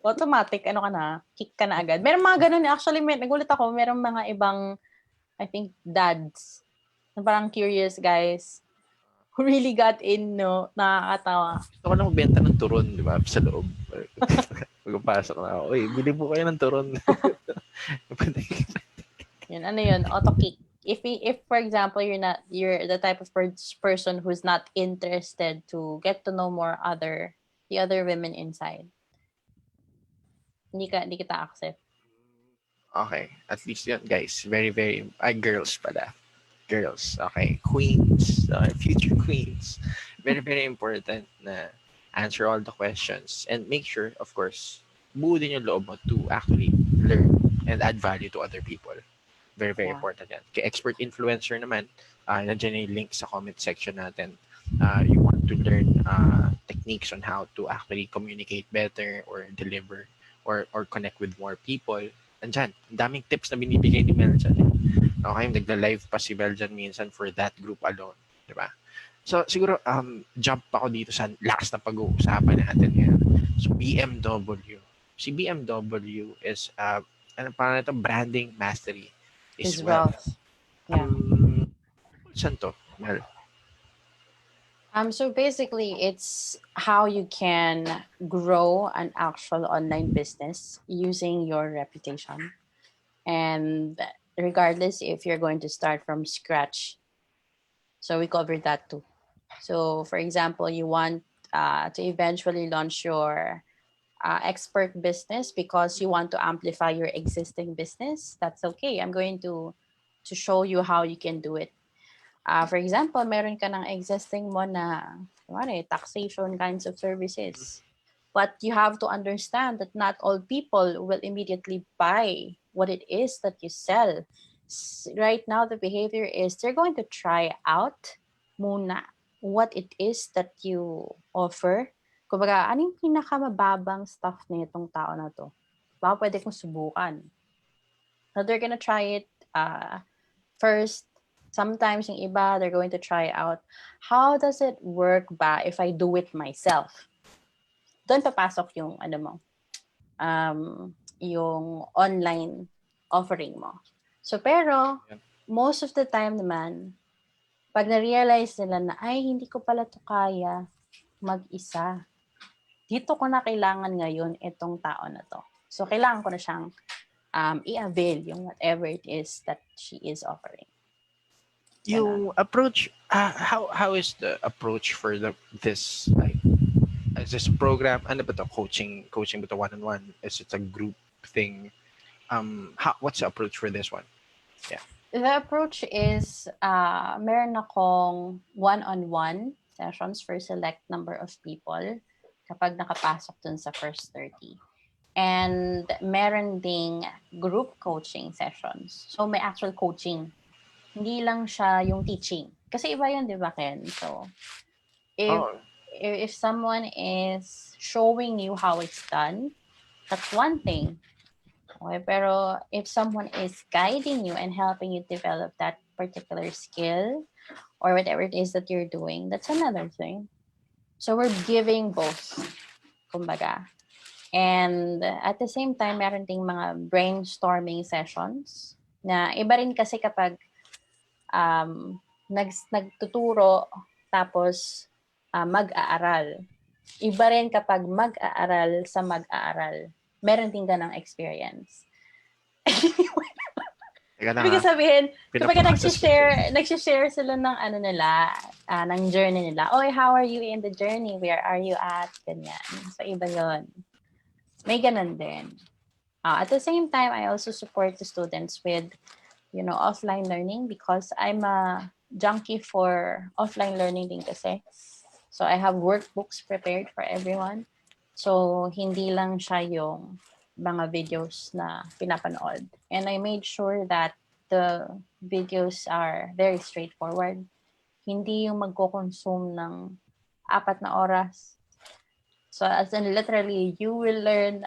Automatic, ano ka na, kick ka na agad. Meron mga ganun. Actually, nagulat ako, meron mga ibang, I think, dads. Na parang curious guys who really got in, no? Nakakatawa. Gusto ko lang magbenta ng turon, di ba? Sa loob. Magpapasok na ako. Uy, bili po kayo ng turon. Yun, ano yun? Auto kick. If for example, you're the type of person who's not interested to get to know more the other women inside, hindi kita accept. Okay. At least yun, guys. Very, very, girls pala. Girls. Okay. Queens. Future queens. Very, very important na answer all the questions and make sure, of course, buo din yung loob mo to actually learn and add value to other people. Very, very important yan. Kay expert influencer naman, nandiyan yung link sa comment section natin. You want to learn techniques on how to actually communicate better or deliver or connect with more people. Nandiyan, ang daming tips na binibigay ni Mel dyan. Okay, nagla-live pa si Mel dyan minsan for that group alone. Diba? So, siguro, jump ako dito sa last na pag-uusapan natin ngayon. So, BMW. Si BMW is, ano pa ito? Branding mastery is wealth. Yeah. Saan to, Mel? So basically, it's how you can grow an actual online business using your reputation. And regardless if you're going to start from scratch. So we covered that too. So for example, you want to eventually launch your expert business because you want to amplify your existing business. That's okay. I'm going to show you how you can do it. For example, meron ka ng existing mo na taxation kinds of services. But you have to understand that not all people will immediately buy what it is that you sell. Right now, the behavior is they're going to try out muna what it is that you offer. Kumbaga, ano yung pinakamababang stuff na itong tao na to? Baka pwede kong subukan. So they're gonna try it first. Sometimes yung iba, they're going to try out, how does it work ba if I do it myself? Doon papasok yung, yung online offering mo. So, pero, most of the time naman, pag na-realize nila na, ay, hindi ko pala to kaya mag-isa. Dito ko na kailangan ngayon itong tao na to. So, kailangan ko na siyang i-avail yung whatever it is that she is offering. Yung approach, how is the approach for this, like, is this a program? Ano ba to? Coaching ba to one-on-one? Is it a group thing? What's the approach for this one? Yeah. The approach is, meron akong one-on-one sessions for select number of people kapag nakapasok dun sa first 30. And meron ding group coaching sessions. So may actual coaching. Hindi lang siya yung teaching. Kasi iba yun, di ba, Ken? So, if someone is showing you how it's done, that's one thing. Okay, pero if someone is guiding you and helping you develop that particular skill or whatever it is that you're doing, that's another thing. So we're giving both, kumbaga. And at the same time, meron ding mga brainstorming sessions na iba rin kasi kapag nagtuturo tapos mag-aaral. Iba rin kapag mag-aaral sa mag-aaral. Meron din ganang experience. Ibig sabihin, kapag nagsishare sila ng nila, ng journey nila. Oy, how are you in the journey? Where are you at? Ganyan. So, iba yun. May ganun din. At the same time, I also support the students with, offline learning because I'm a junkie for offline learning din kasi. So, I have workbooks prepared for everyone. So, hindi lang siya yung mga videos na pinapanood. And I made sure that the videos are very straightforward. Hindi yung magko-consume ng 4 na oras. So, as in literally, you will learn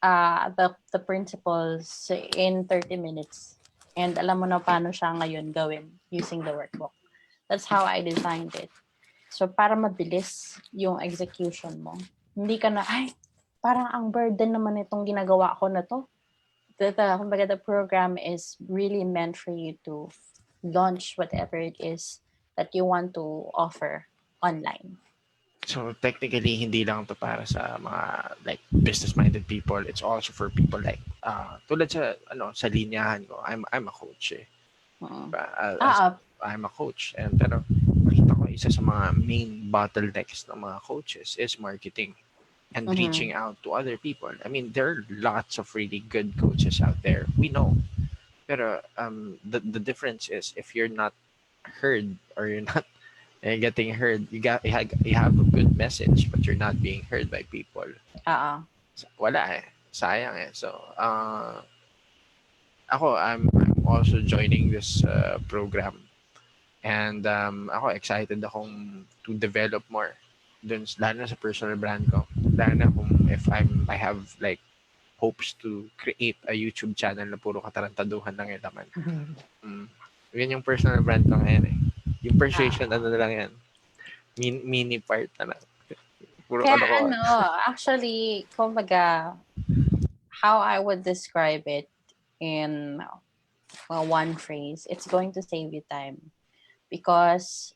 the principles in 30 minutes. And alam mo na paano siya ngayon gawin using the workbook. That's how I designed it. So, para mabilis yung execution mo. Hindi ka na, ay, parang ang burden naman itong ginagawa ko na to. The program is really meant for you to launch whatever it is that you want to offer online. So technically, hindi lang to para sa mga like business-minded people. It's also for people like tulad sa linyahan ko. I'm a coach eh. I'm a coach, and pero makita ko isa sa mga main bottlenecks ng mga coaches is marketing and reaching out to other people. I mean, there are lots of really good coaches out there. We know. Pero the difference is if you're not heard or you're not getting heard, you have a good message but you're not being heard by people. Wala eh. Sayang eh. So ako, I'm also joining this program, and ako excited akong to develop more dun, lalo na sa personal brand ko, lalo na kung if I have like hopes to create a YouTube channel na puro katarantaduhan lang yung laman. Yun yung personal brand ko ngayon eh. Yung persuasion, ano na lang yan. Mini part na lang. Puro kaya actually, kumbaga, how I would describe it in one phrase, it's going to save you time. Because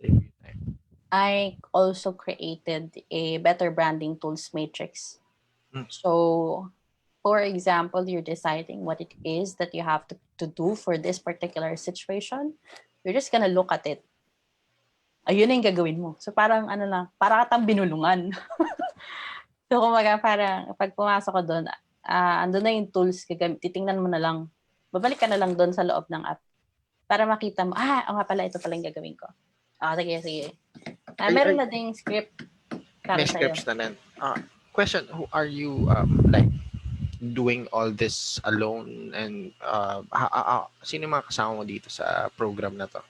I also created a better branding tools matrix. So, for example, you're deciding what it is that you have to do for this particular situation. You're just gonna look at it. Ayun na yung gagawin mo. So, parang para katang binulungan. So, kumaga, parang pag pumasok ko doon, andun na yung tools, titingnan mo na lang. Babalik ka na lang doon sa loob ng app para makita mo, nga pala, ito pala yung gagawin ko. Sige. Meron na ding script. May scripts na din. Question, who are you like doing all this alone, and sino yung mga kasama mo dito sa program na to?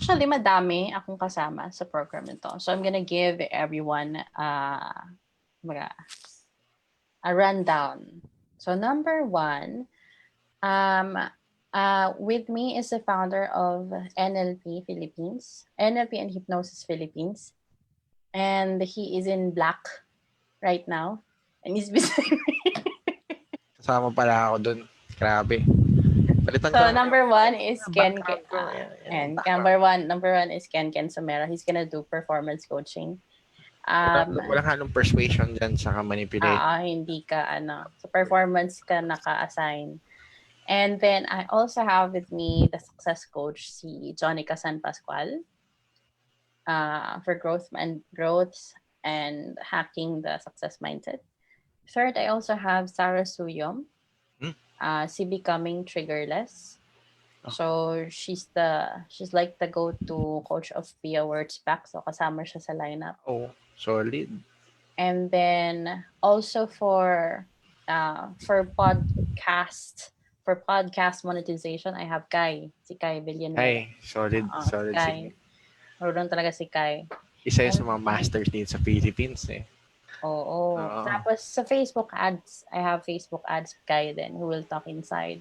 Actually, madami akong kasama sa program nito. So I'm gonna give everyone a rundown. So number one, with me is the founder of NLP Philippines, NLP and Hypnosis Philippines, and he is in black right now, and he's beside me. Kasama pala ako dun. Grabe. So number one is 𝐶𝐞𝐥𝐢𝐬𝐚 and number one is 𝐶𝐞𝐥𝐢𝐬𝐚 is gonna do performance coaching. Walang halong persuasion dyan sa manipulate. Hindi ka sa performance ka naka-assign. And then I also have with me the success coach, si Jonica San Pascual, for growth and hacking the success mindset. Third, I also have Sarah Suyom, si Becoming Triggerless. So she's like the go-to coach of Pia Words Back. So kasama siya sa lineup. Oh, solid. And then also for podcast monetization, I have si Kai Villanueva. Hey, solid. Kai. Marunong talaga si Kai. Isa yung sa mga masters dito sa Philippines eh. Oo. Tapos sa Facebook ads, I have Facebook ads guy then who will talk inside.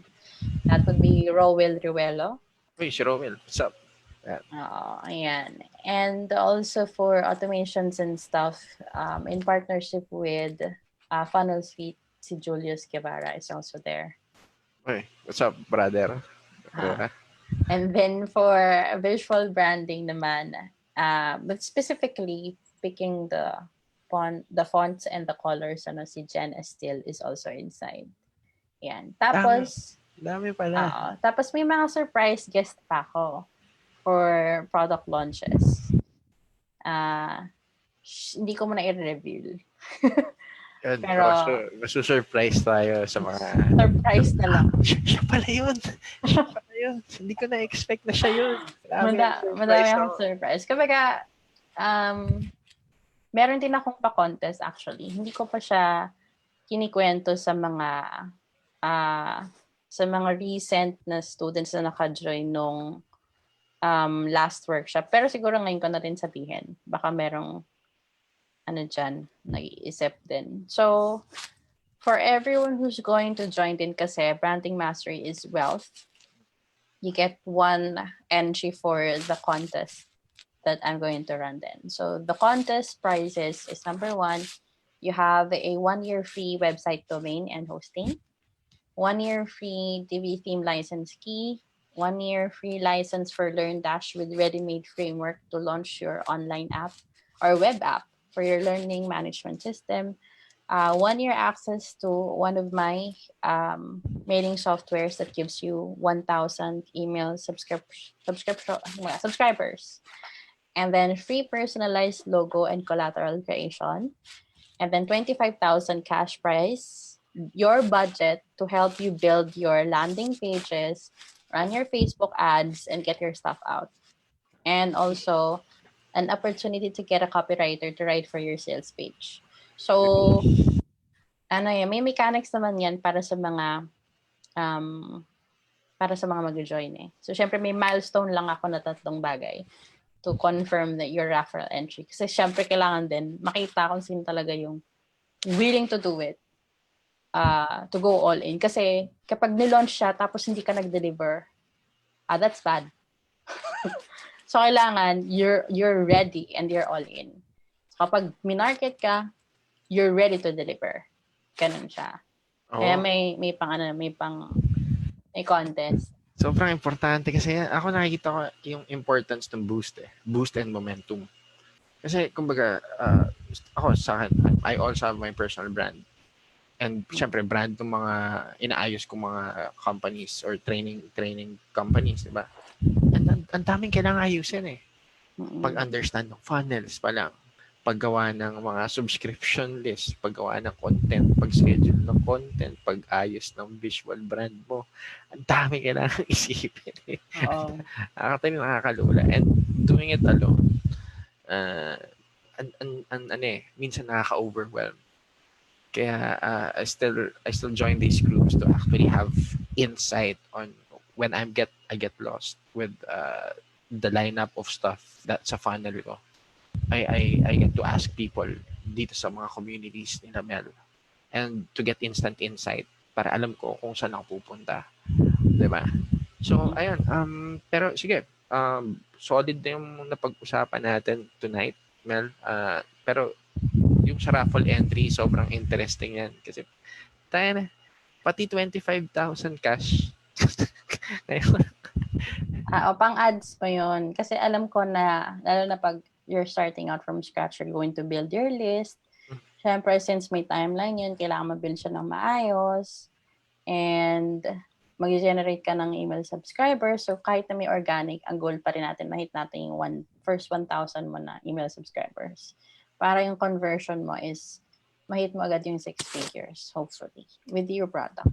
That would be Rowell Ruelo. Uy, si Rowell. What's up? Ayan. And also for automations and stuff, in partnership with Funnel Suite, si Julius Guevara is also there. Uy, what's up, brother? And then for visual branding naman, but specifically picking the fonts and the colors, si Jen Estil is also inside. Yan. Tapos, dami pala. Tapos may mga surprise guest pa ako for product launches. Hindi ko muna i-reveal. Pero masu-surprise tayo sa mga... Surprise na lang. Siya pala yun. Hindi ko na-expect na siya yun. Madami akong surprise. Kumbaga, meron din akong pa-contest actually. Hindi ko pa siya kinikwento sa mga recent na students na naka-join nung last workshop. Pero siguro ngayon ko na rin sabihin. Baka merong dyan, nag-iisip din. So, for everyone who's going to join din kasi, Branding Mastery is wealth. You get one entry for the contest that I'm going to run then. So the contest prizes is number one, you have a 1-year free website domain and hosting, 1-year free DB theme license key, 1-year free license for LearnDash with ready-made framework to launch your online app or web app for your learning management system, 1-year access to one of my mailing softwares that gives you 1,000 email subscribers, and then free personalized logo and collateral creation, and then 25,000 cash prize, your budget to help you build your landing pages, run your Facebook ads, and get your stuff out. And also an opportunity to get a copywriter to write for your sales page. So, may mechanics naman yan para sa mga mag-join eh. So, syempre may milestone lang ako na 3 bagay to confirm that your referral entry. Kasi syempre kailangan din makita kung sino talaga yung willing to do it, to go all in. Kasi kapag nilaunch siya tapos hindi ka nag-deliver, that's bad. So kailangan you're ready and you're all in. So, kapag minarket ka, you're ready to deliver. Ganun siya. Kaya may contest. Sobrang importante kasi ako nakikita ko yung importance ng boost and momentum. Kasi kumbaga ako sa akin, I also have my personal brand. And syempre brand ng mga inaayos kong mga companies or training companies, di ba? And ang daming kailangan ayusin eh. Pag-understand ng funnels pa lang, paggawa ng mga subscription list, paggawa ng content, pag-schedule ng content, pag-ayos ng visual brand mo. Ang dami kailangan isipin eh. Nakakalula. And doing it alone, minsan nakaka-overwhelm. Kaya I still join these groups to actually have insight on when I get lost with the lineup of stuff that sa funnel ko. I get to ask people dito sa mga communities nila Mel and to get instant insight para alam ko kung saan ako pupunta. Diba? So, ayun. Pero sige, solid na yung napag-usapan natin tonight, Mel. Pero yung sa raffle entry, sobrang interesting yan. Kasi, tayo na, pati 25,000 cash. Pang ads pa yun. Kasi alam ko na, lalo na pag you're starting out from scratch, you're going to build your list. Siyempre, since may timeline yun, kailangan ma-build siya ng maayos. And mag-generate ka ng email subscribers. So, kahit na may organic, ang goal pa rin natin, mahit natin yung first 1,000 mo na email subscribers. Para yung conversion mo is, mahit mo agad yung 6 figures, hopefully, with your product.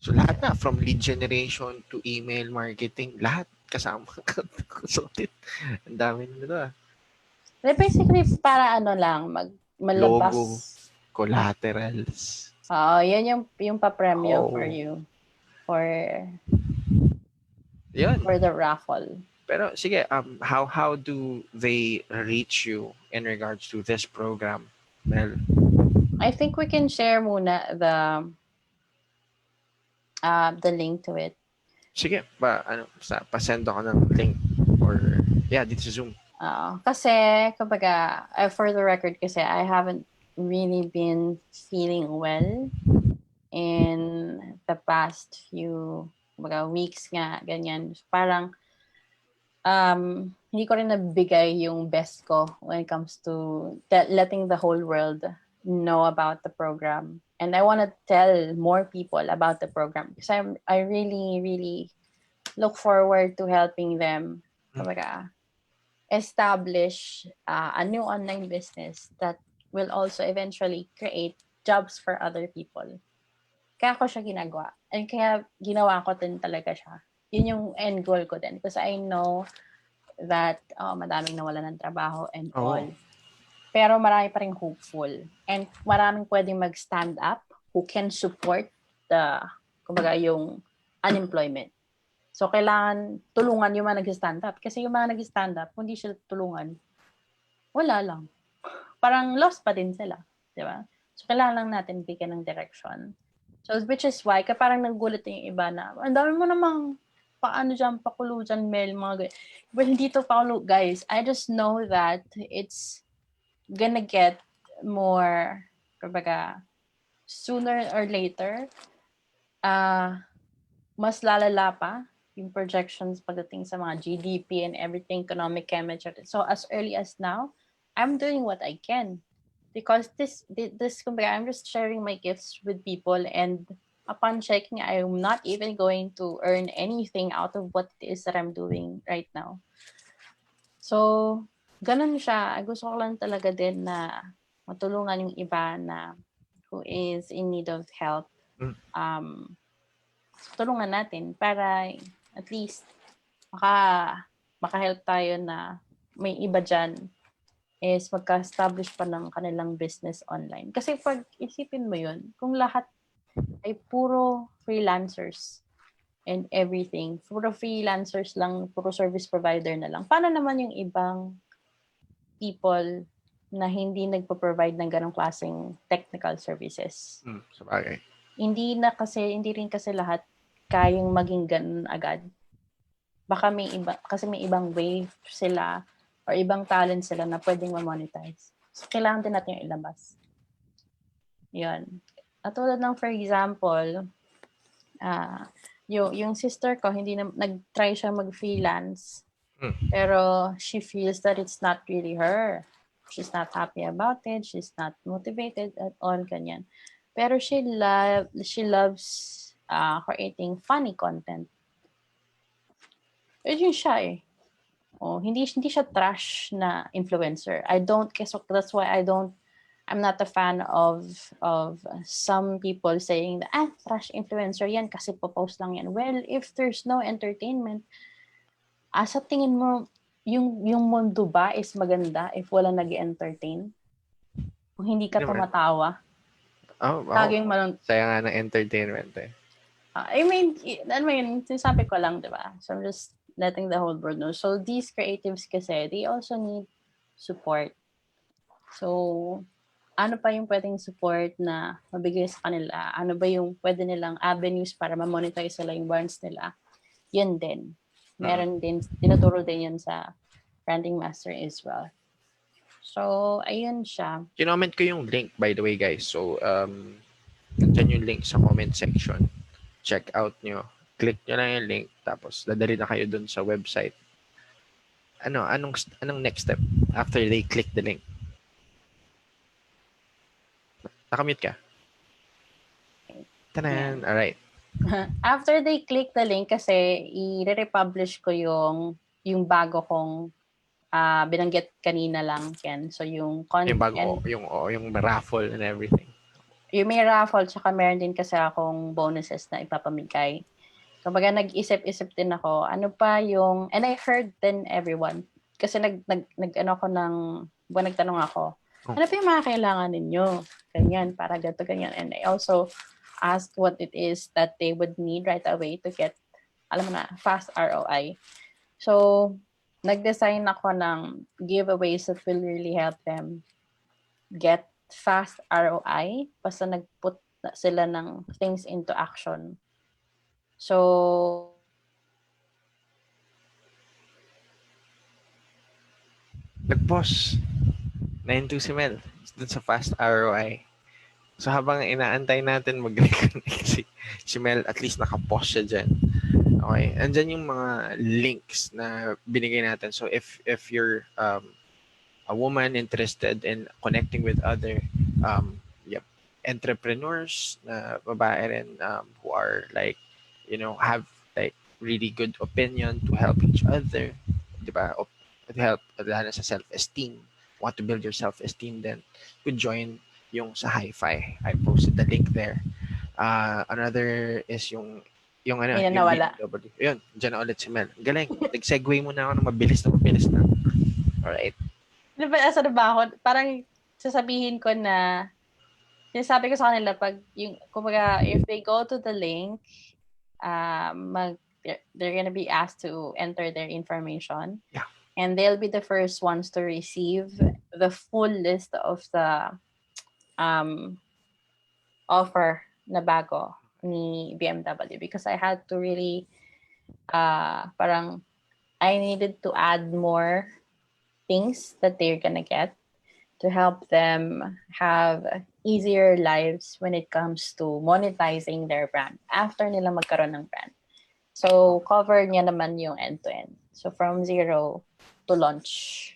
So, lahat na, from lead generation to email marketing, lahat kasama. Consulted. Ang dami nito Basically, para malabas. Logo, collaterals. Yan yung pa-premium for you. For the raffle. Pero sige, how do they reach you in regards to this program, Mel? I think we can share muna the link to it. Sige, pasend ako ng link or dito sa Zoom. Kasi kumbaga, for the record kasi I haven't really been feeling well in the past few weeks nga, ganyan. Parang hindi ko rin nabigay yung best ko when it comes to letting the whole world know about the program. And I want to tell more people about the program because I really, really look forward to helping them establish a new online business that will also eventually create jobs for other people. Kaya ko siya ginagawa. And kaya ginawa ko din talaga siya. Yun yung end goal ko din. Because I know that madaming nawalan ng trabaho and all. Pero marami pa rin hopeful. And maraming pwedeng mag-stand up who can support yung unemployment. So, kailangan tulungan yung mga nag-stand up. Kasi yung mga nag-stand up, kung di sila tulungan, wala lang. Parang lost pa din sila. Di ba? So, kailangan lang natin bigyan ng direction. So, which is why, kaya parang nagulat yung iba na, ang dami mo namang paano dyan, pakulo dyan, Mel, mga ganyan. Well, hindi to pakulo, guys. I just know that it's gonna get more, kumbaga, sooner or later, mas lalala pa yung projections pagdating sa mga GDP and everything, economic chemistry. So, as early as now, I'm doing what I can. Because kumbaga, I'm just sharing my gifts with people, and upon checking, I'm not even going to earn anything out of what it is that I'm doing right now. So, ganun siya. Gusto ko lang talaga din na matulungan yung iba na who is in need of help. Tulungan natin para at least maka-help tayo na may iba dyan is magka-establish pa ng kanilang business online. Kasi pag isipin mo yun, kung lahat ay puro freelancers and everything, puro freelancers lang, puro service provider na lang, paano naman yung ibang people na hindi nagpo-provide ng ganong klaseng technical services? Sabagay. Hindi rin kasi lahat kayang maging ganun agad. Baka may ibang way sila or ibang talent sila na pwedeng ma-monetize. So, kailangan din natin yung ilabas. Yun. At tulad ng, for example, yung sister ko, nag-try siya mag-freelance. Pero she feels that it's not really her. She's not happy about it. She's not motivated at all, ganyan. Pero she loves creating funny content. Yun siya eh. Hindi siya trash na influencer. That's why I'm not a fan of some people saying that, trash influencer yan kasi popost lang yan. Well, if there's no entertainment, sa tingin mo, yung mundo ba is maganda if wala nag-entertain? Kung hindi ka tumatawa? Saya nga ng entertainment eh. I mean, sinasabi ko lang, diba? So I'm just letting the whole world know. So these creatives kasi, they also need support. So, ano pa yung pwedeng support na mabigay sa kanila? Ano ba yung pwede nilang avenues para ma-monetize sila yung brands nila? Yun din. Meron din, tinuturo din yun sa branding master as well. So, ayun siya. Kinoment ko yung link, by the way, guys. So, nandiyan yung link sa comment section. Check out nyo. Click nyo lang yung link, tapos dadali na kayo dun sa website. Anong next step after they click the link? Nakamute ka? Tanan! Alright. After they click the link, kasi i-republish ko yung bago kong binanggit kanina lang, Ken. So, yung content. Yung raffle and everything. Yung may raffle, tsaka meron din kasi akong bonuses na ipapamigay. Kumbaga, nag-isip-isip din ako, ano pa yung, and I heard then everyone, kasi nagtanong ako, ano pa yung mga kailangan ninyo? Ganyan, para gato, ganyan. And I also asked what it is that they would need right away to get, fast ROI. So, nag-design ako ng giveaways that will really help them get fast ROI basta nag-put sila ng things into action. So, nag-pause. 9-2 si Mel. Dun sa fast ROI. So, habang inaantay natin mag-reconnect si Mel, at least naka-pause siya dyan. Okay. Andyan yung mga links na binigay natin. So, if you're a woman interested in connecting with other entrepreneurs na babae rin who are like, have like really good opinion to help each other, diba? To help sa self-esteem, want to build your self-esteem, then you join yung sa hi-fi. I posted the link there. Another is yung nawala. Yun, dyan na ulit si Mel. Galing. Nag-segue mo na ako ng mabilis na. Alright. Asa na ba ako? Parang sasabihin ko na, sinasabi ko sa kanila, kumbaga, if they go to the link, they're gonna be asked to enter their information. Yeah. And they'll be the first ones to receive the full list of the offer na bago ni BMW because I had to really parang I needed to add more things that they're gonna get to help them have easier lives when it comes to monetizing their brand after nila magkaroon ng brand. So, cover niya naman yung end-to-end. So, from zero to launch.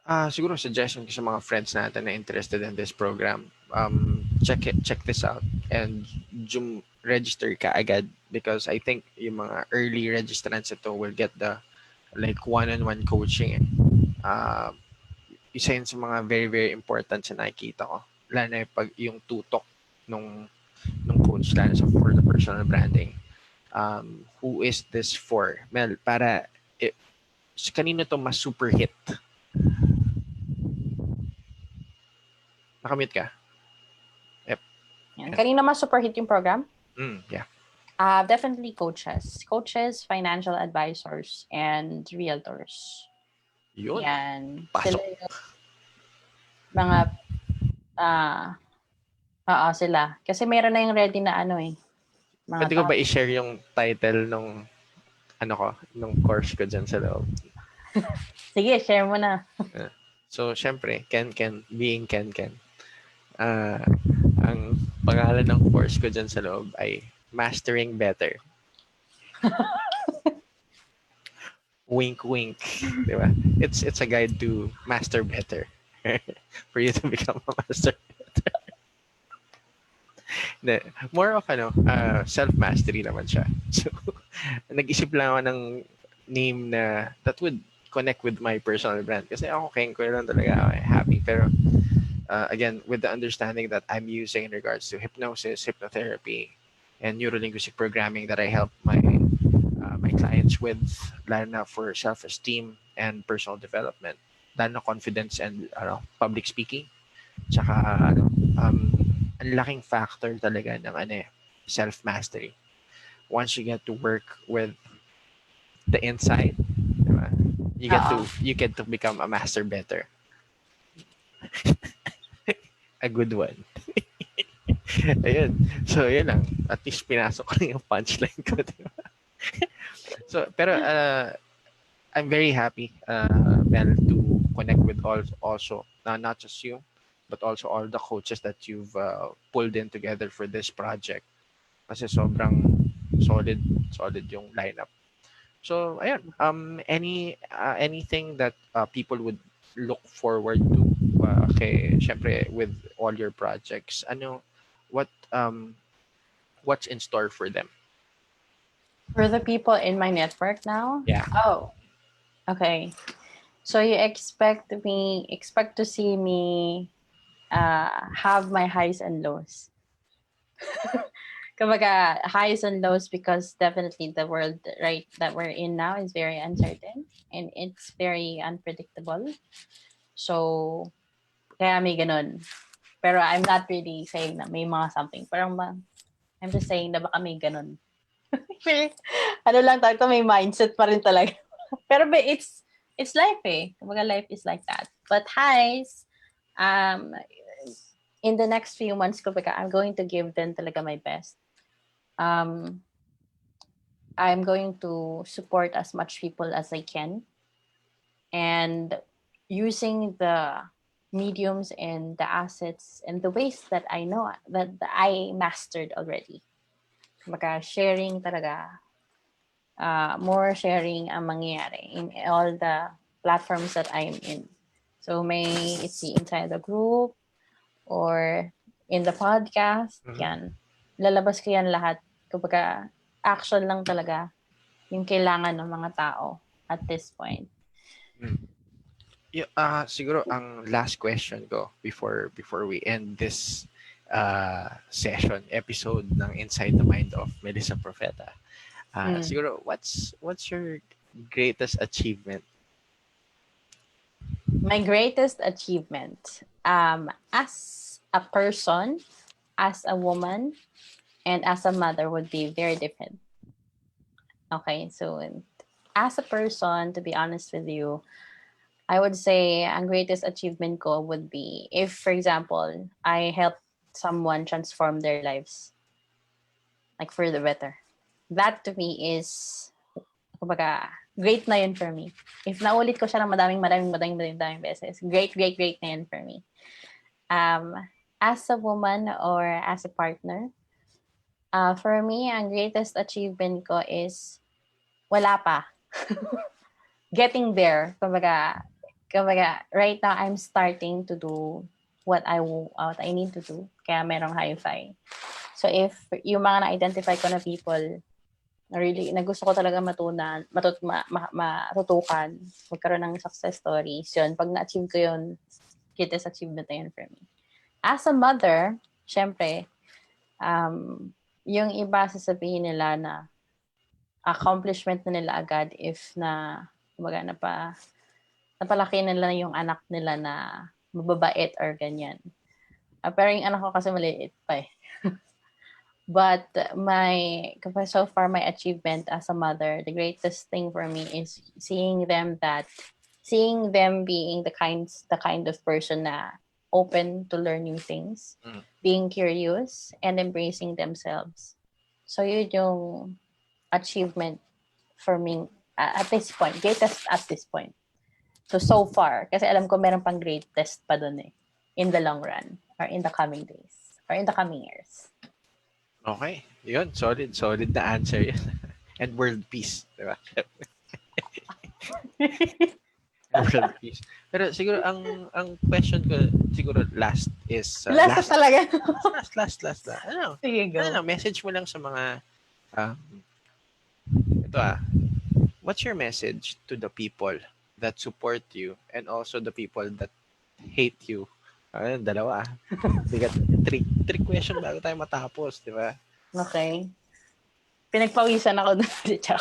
Siguro suggestion ko sa mga friends natin na interested in this program, check this out and register ka agad because I think yung mga early registrants ito will get the like one-on-one coaching. Isa yun sa mga very very important sa nakikita ko, lalo na pag yung tutok nung coach, lalo sa for the personal branding. Who is this for? Mel, para kanino to mas super hit? Nakamute ka? Yep. Yan. Kanina mas super hit yung program? Yeah. Definitely coaches, financial advisors, and realtors. Yun. Yan. Pasok. Sila yung mga sila. Kasi meron na yung ready na ano eh. Pwede ko ba i-share yung title nung nung course ko dyan sa loob? Sige, share mo na. So, syempre, being 𝐿𝐿. Ang pangalan ng course ko dyan sa loob ay Mastering Better. Wink, wink. Di ba? It's a guide to master better. For you to become a master better. More of self-mastery naman siya. So, nag-isip lang ako ng name na that would connect with my personal brand. Kasi ako, 𝐿𝐿 lang talaga. Happy. Pero, again, with the understanding that I'm using in regards to hypnosis, hypnotherapy, and neuro-linguistic programming that I help my clients with, lalo na for self-esteem and personal development, lalo na confidence and public speaking. Tsaka, ang laking factor talaga ng self-mastery. Once you get to work with the inside, diba? You get to become a master better. A good one. Ayun. So, yun lang. At least pinasok ko yung punchline ko. Diba? So, pero I'm very happy, Mel, to connect with also not just you, but also all the coaches that you've pulled in together for this project. Kasi sobrang solid yung lineup. So, ayun. Anything that people would look forward to syempre with all your projects, what's in store for them? For the people in my network now? Yeah. Oh, okay. So you expect to see me have my highs and lows. Kumbaga, highs and lows because definitely the world that we're in now is very uncertain and it's very unpredictable. So, kaya may ganun. Pero I'm not really saying na may mga something. Pero I'm just saying na baka may ganun. Lang tayo, may mindset pa rin talaga. Pero it's life eh. Kumbaga life is like that. But highs, in the next few months, kumbaga, I'm going to give them talaga my best. I'm going to support as much people as I can. And using the mediums and the assets and the ways that I know that I mastered already. Kumbaga, sharing talaga. More sharing ang mangyayari in all the platforms that I'm in. So it's inside the group or in the podcast. Yan. Lalabas ko yan lahat. Kumbaga, action lang talaga yung kailangan ng mga tao at this point. Siguro ang last question ko before we end this episode ng Inside the Mind of Melissa Profeta. Siguro, what's your greatest achievement? My greatest achievement, as a person, as a woman, and as a mother would be very different. Okay, so as a person, to be honest with you, I would say ang greatest achievement ko would be if, for example, I help someone transform their lives like for the better. That to me is, kumbaga, great na yun for me. If naulit ko siya ng madaming beses, great na yun for me. As a woman or as a partner, for me, ang greatest achievement ko is wala pa. Getting there. Kumbaga, right now, I'm starting to do what I need to do. Kaya merong hi-fi. So if yung mga na-identify ko na people na gusto ko talaga matutukan, magkaroon ng success stories, yun, pag na-achieve ko yun, greatest achievement na yun for me. As a mother, syempre, yung iba sasabihin nila na accomplishment na nila agad if na, kumbaga, napalaki nila yung anak nila na mababait or ganyan. Pero yung anak ko kasi maliit pa eh. But so far my achievement as a mother, the greatest thing for me is seeing them being the kind of person na open to learn new things, being curious and embracing themselves. So yun yung achievement for me at this point, greatest at this point. So far, kasi alam ko meron pang greatest pa dun eh, in the long run or in the coming days or in the coming years. Okay. Yun, solid na answer yun. And world peace, di ba? World peace. Pero siguro ang question ko siguro last is last talaga. last. Ano? Sige, go. Ano, message mo lang sa mga ito what's your message to the people that support you and also the people that hate you? Dalawa. Bigat. Trick question bago tayo matapos, di ba? Okay. Pinagpawisan ako doon.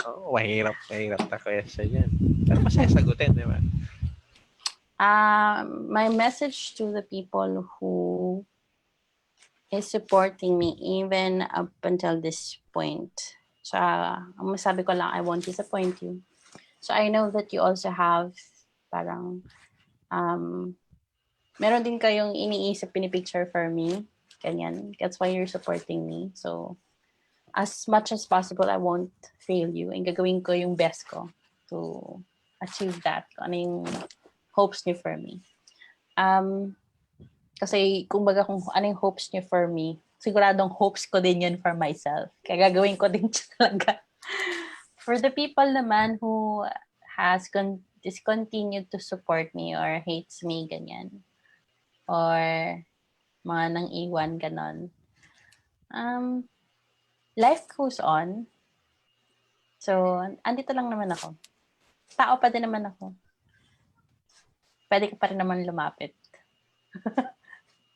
Oo, mahirap na question yan. Pero masaya sagutin, di ba? My message to the people who is supporting me even up until this point. So, ang masabi ko lang, I won't disappoint you. So, I know that you also have parang meron din kayong iniisip, pinipicture for me. Ganyan. That's why you're supporting me. So, as much as possible, I won't fail you. And gagawin ko yung best ko to achieve that. Ano yung hopes niyo for me. Kasi, kumbaga kung ano yung hopes niyo for me, siguradong hopes ko din yun for myself. Kaya gagawin ko din talaga. For the people naman who has discontinued to support me or hates me, ganyan. Or mga nang iwan, ganon. Life goes on. So, andito lang naman ako. Tao pa din naman ako. Pwede ka pa rin naman lumapit.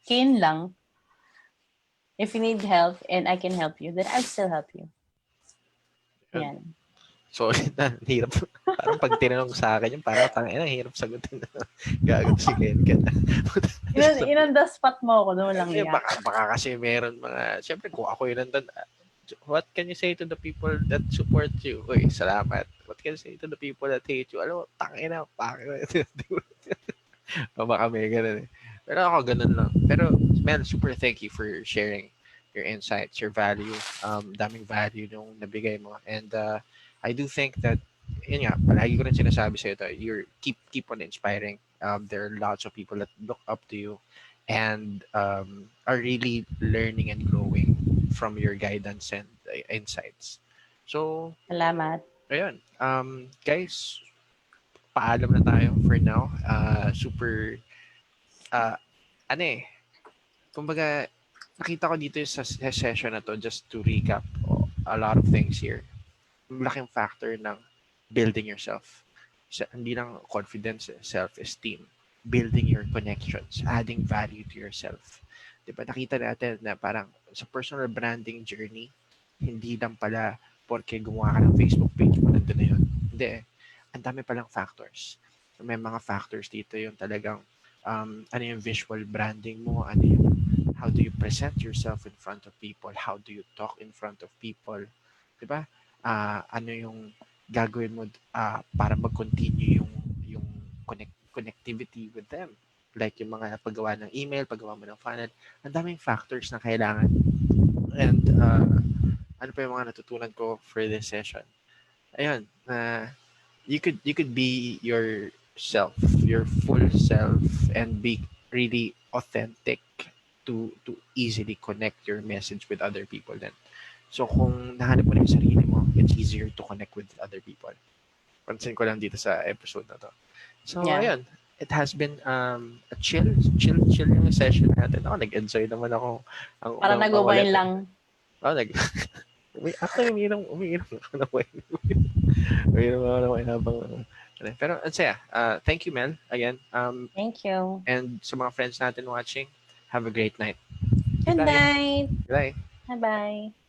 Kin lang. If you need help and I can help you, then I'll still help you. Yan. Sorry na, hirap. Parang pag tinanong sa akin yung parang hirap sagutin. Gagawin ka na. In the spot mo ako, doon lang yan. Baka kasi meron mga, syempre kung ako yun nandun, what can you say to the people that support you? Uy, salamat. What can you say to the people that hate you? Alam mo, tangina, bakit? Baka may ganun eh. Pero ako ganun lang. Pero, man, super thank you for sharing your insights, your value. Daming value nung nabigay mo. And I do think that, yun nga, palagi ko rin sinasabi sa'yo ito, keep on inspiring. There are lots of people that look up to you and are really learning and growing from your guidance and insights. So, salamat. Ayun. Guys, paalam na tayo for now. Super, kumbaga, nakita ko dito sa session na to, just to recap a lot of things here. Malaking factor ng building yourself. Hindi lang confidence, self-esteem, building your connections, adding value to yourself. Diba, nakita natin na parang sa personal branding journey, hindi lang pala porque gumawa ka ng Facebook page mo, nandun na yun. Hindi. Ang dami palang factors. May mga factors dito yung talagang ano yung visual branding mo, how do you present yourself in front of people, how do you talk in front of people, diba? Ano yung gagawin mo para mag-continue yung connectivity with them. like yung mga paggawa ng email, paggawa mo ng funnel, ang daming factors na kailangan. And ano pa yung mga natutunan ko for this session? Ayun, you could be yourself, your full self, and be really authentic to easily connect your message with other people then. So kung nahanap mo na yung sarili mo, it's easier to connect with other people. Pansin ko lang dito sa episode na to. So Yeah. ayun, it has been a chill yung session natin. Ako, nag-enjoy naman ako Para ng ulit. nag-wine lang. Oh, actually, umiinom ako ng wine. Umiinom ako ng wine habang pero ang saya. Thank you, Mel, again. Thank you. And sa mga friends natin watching, have a great night. Good Goodbye. night. Goodbye. Bye-bye.